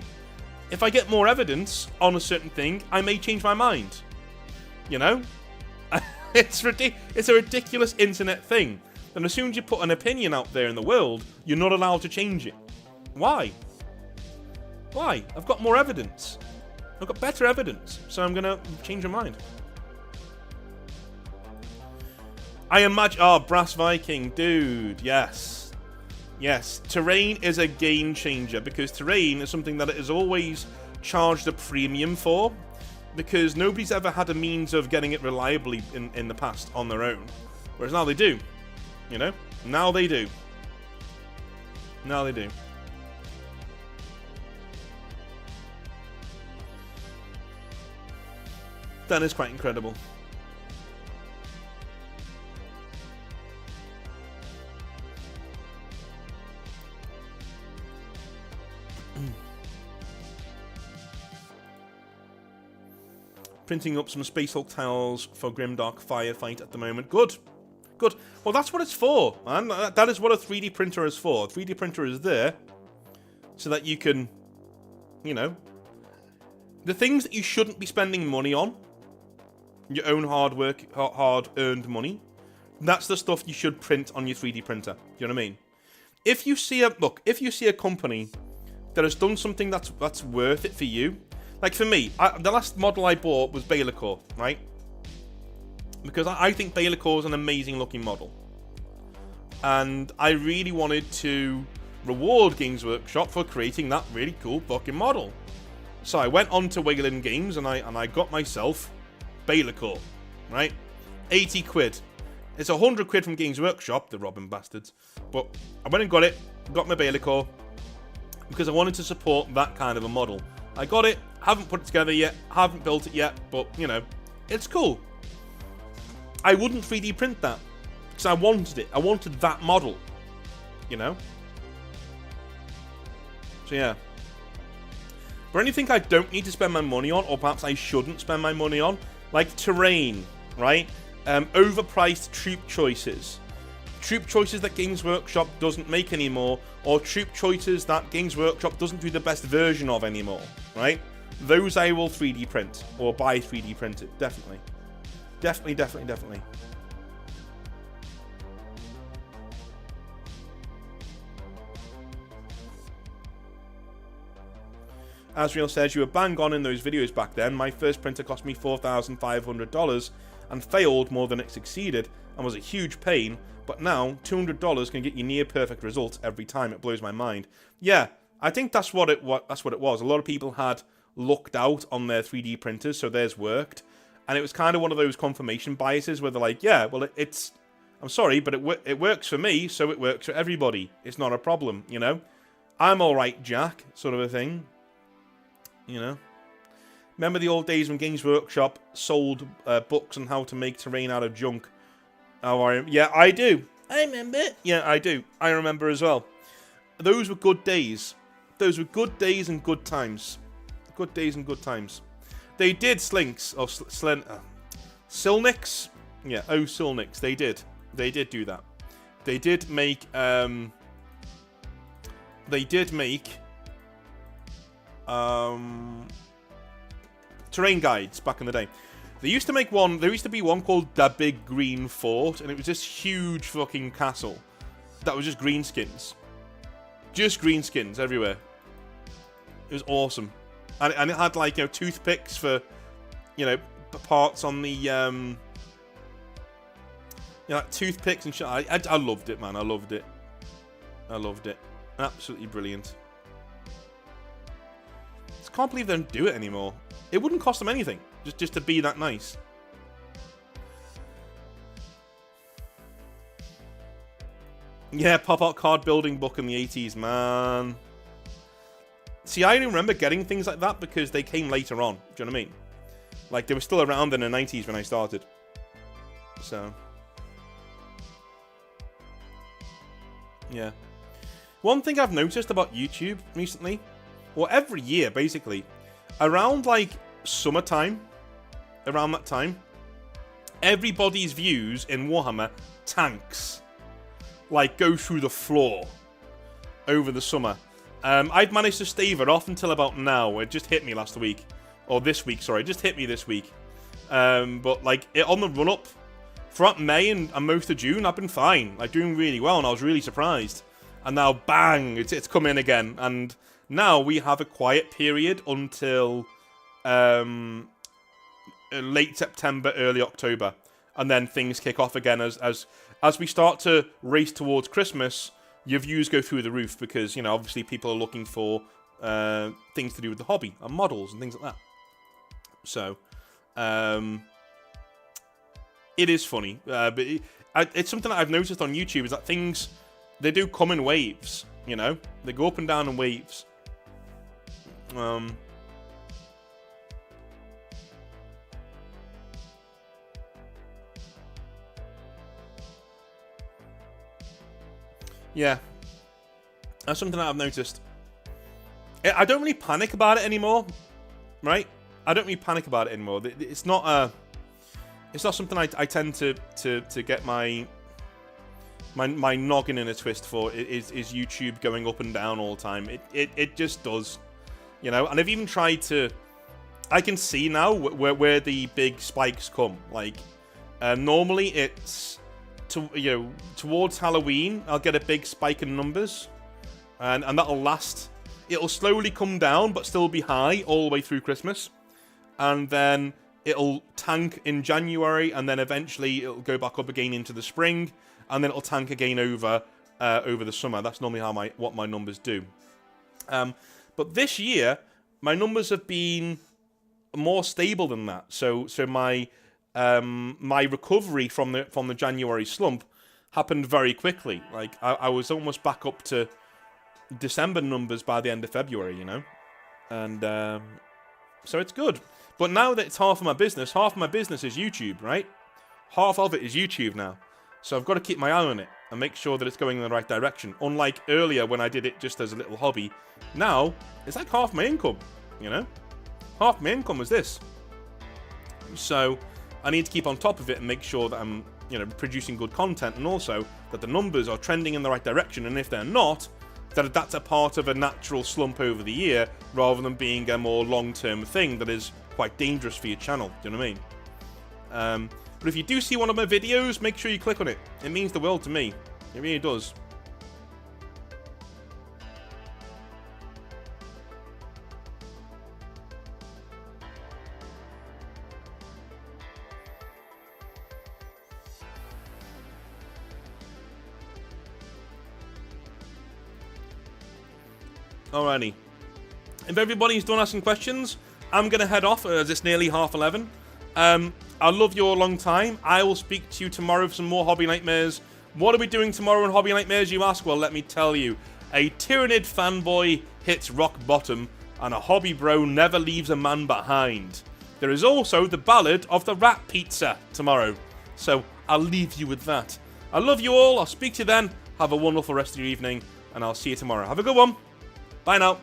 If I get more evidence on a certain thing, I may change my mind. You know? It's a ridiculous internet thing. And as soon as you put an opinion out there in the world, you're not allowed to change it. Why? Why? I've got more evidence. I've got better evidence. So I'm going to change my mind. I imagine... Oh, Brass Viking. Dude, yes. Yes. Terrain is a game changer, because terrain is something that it has always charged a premium for, because nobody's ever had a means of getting it reliably in the past on their own. Whereas now they do. You know? Now they do. Now they do. That is quite incredible. Printing up some Space Hulk tiles for Grimdark Firefight at the moment. Good. Good. Well, that's what it's for, man. That is what a 3D printer is for. A 3D printer is there so that you can, you know, the things that you shouldn't be spending money on, your own hard-earned money, that's the stuff you should print on your 3D printer. Do you know what I mean? If you see a company that has done something that's worth it for you, like for me, the last model I bought was Baylor, right? Because I think Baylor is an amazing looking model. And I really wanted to reward Games Workshop for creating that really cool fucking model. So I went on to Wayland Games and I got myself Baylor, right? 80 quid. It's 100 quid from Games Workshop, the robbing bastards. But I went and got it, got my Baylor because I wanted to support that kind of a model. I got it, haven't put it together yet, haven't built it yet, but, you know, it's cool. I wouldn't 3D print that, because I wanted it. I wanted that model, you know? So yeah. But anything I don't need to spend my money on, or perhaps I shouldn't spend my money on, like terrain, right? Overpriced troop choices. Troop choices that Games Workshop doesn't make anymore, or troop choices that Games Workshop doesn't do the best version of anymore, right? Those I will 3D print, or buy 3D printed, definitely. Definitely. Asriel says, you were bang on in those videos back then. My first printer cost me $4,500 and failed more than it succeeded and was a huge pain, but now $200 can get you near perfect results every time. It blows my mind. Yeah, I think that's what it was. A lot of people had lucked out on their 3D printers, so theirs worked. And it was kind of one of those confirmation biases where they're like, yeah, well, I'm sorry, but it works for me, so it works for everybody. It's not a problem, you know? I'm alright, Jack, sort of a thing. You know? Remember the old days when Games Workshop sold books on how to make terrain out of junk? Oh, yeah, I do. I remember. Yeah, I do. I remember as well. Those were good days. Those were good days and good times. Good days and good times. They did Slinks, or Silnix. Yeah, oh, Silnix. They did. They did do that. They did make, terrain guides back in the day. There used to be one called The Big Green Fort, and it was this huge fucking castle that was just greenskins. Just greenskins everywhere. It was awesome. And it had, like, you know, toothpicks for, you know, parts on the, you know, like toothpicks and shit. I loved it, man. I loved it. Absolutely brilliant. I can't believe they don't do it anymore. It wouldn't cost them anything, just to be that nice. Yeah, pop-out card building book in the 80s, man. See, I only remember getting things like that because they came later on. Do you know what I mean? Like, they were still around in the 90s when I started. So. Yeah. One thing I've noticed about YouTube recently, or every year, basically, around, like, summertime, around that time, everybody's views in Warhammer tanks. Like, go through the floor over the summer. I'd managed to stave it off until about now. It just hit me last week. Or this week, sorry. It just hit me this week. But, like, on the run-up, throughout May and most of June, I've been fine. Like, doing really well, and I was really surprised. And now, bang, it's come in again. And now we have a quiet period until late September, early October. And then things kick off again as we start to race towards Christmas. Your views go through the roof because, you know, obviously people are looking for things to do with the hobby and models and things like that. So, it is funny. But it's something that I've noticed on YouTube is that things, they do come in waves, you know? They go up and down in waves. Yeah. That's something that I've noticed. I don't really panic about it anymore, right? I don't really panic about it anymore. It's not something I tend to get my noggin in a twist for. Is YouTube going up and down all the time? It just does, you know. And I've even tried to. I can see now where the big spikes come. Like normally it's towards Halloween, I'll get a big spike in numbers, and that'll last. It'll slowly come down, but still be high all the way through Christmas, and then it'll tank in January, and then eventually it'll go back up again into the spring, and then it'll tank again over the summer. That's normally what my numbers do. But this year, my numbers have been more stable than that. So my recovery from the January slump happened very quickly. Like I was almost back up to December numbers by the end of February, you know, and so it's good. But now that it's half of my business is YouTube, right? Half of it is YouTube now, so I've got to keep my eye on it. and make sure that it's going in the right direction. Unlike earlier when I did it just as a little hobby. Now, it's like half my income, you know? Half my income is this. So, I need to keep on top of it and make sure that I'm, you know, producing good content, and also that the numbers are trending in the right direction, and if they're not, that that's a part of a natural slump over the year, rather than being a more long-term thing that is quite dangerous for your channel, do you know what I mean? But if you do see one of my videos, make sure you click on it. It means the world to me. It really does. Alrighty. If everybody's done asking questions, I'm going to head off as it's nearly 11:30. I love you all a long time. I will speak to you tomorrow for some more Hobby Nightmares. What are we doing tomorrow in Hobby Nightmares, you ask? Well, let me tell you. A Tyranid fanboy hits rock bottom, and a hobby bro never leaves a man behind. There is also the Ballad of the Rat Pizza tomorrow. So, I'll leave you with that. I love you all. I'll speak to you then. Have a wonderful rest of your evening, and I'll see you tomorrow. Have a good one. Bye now.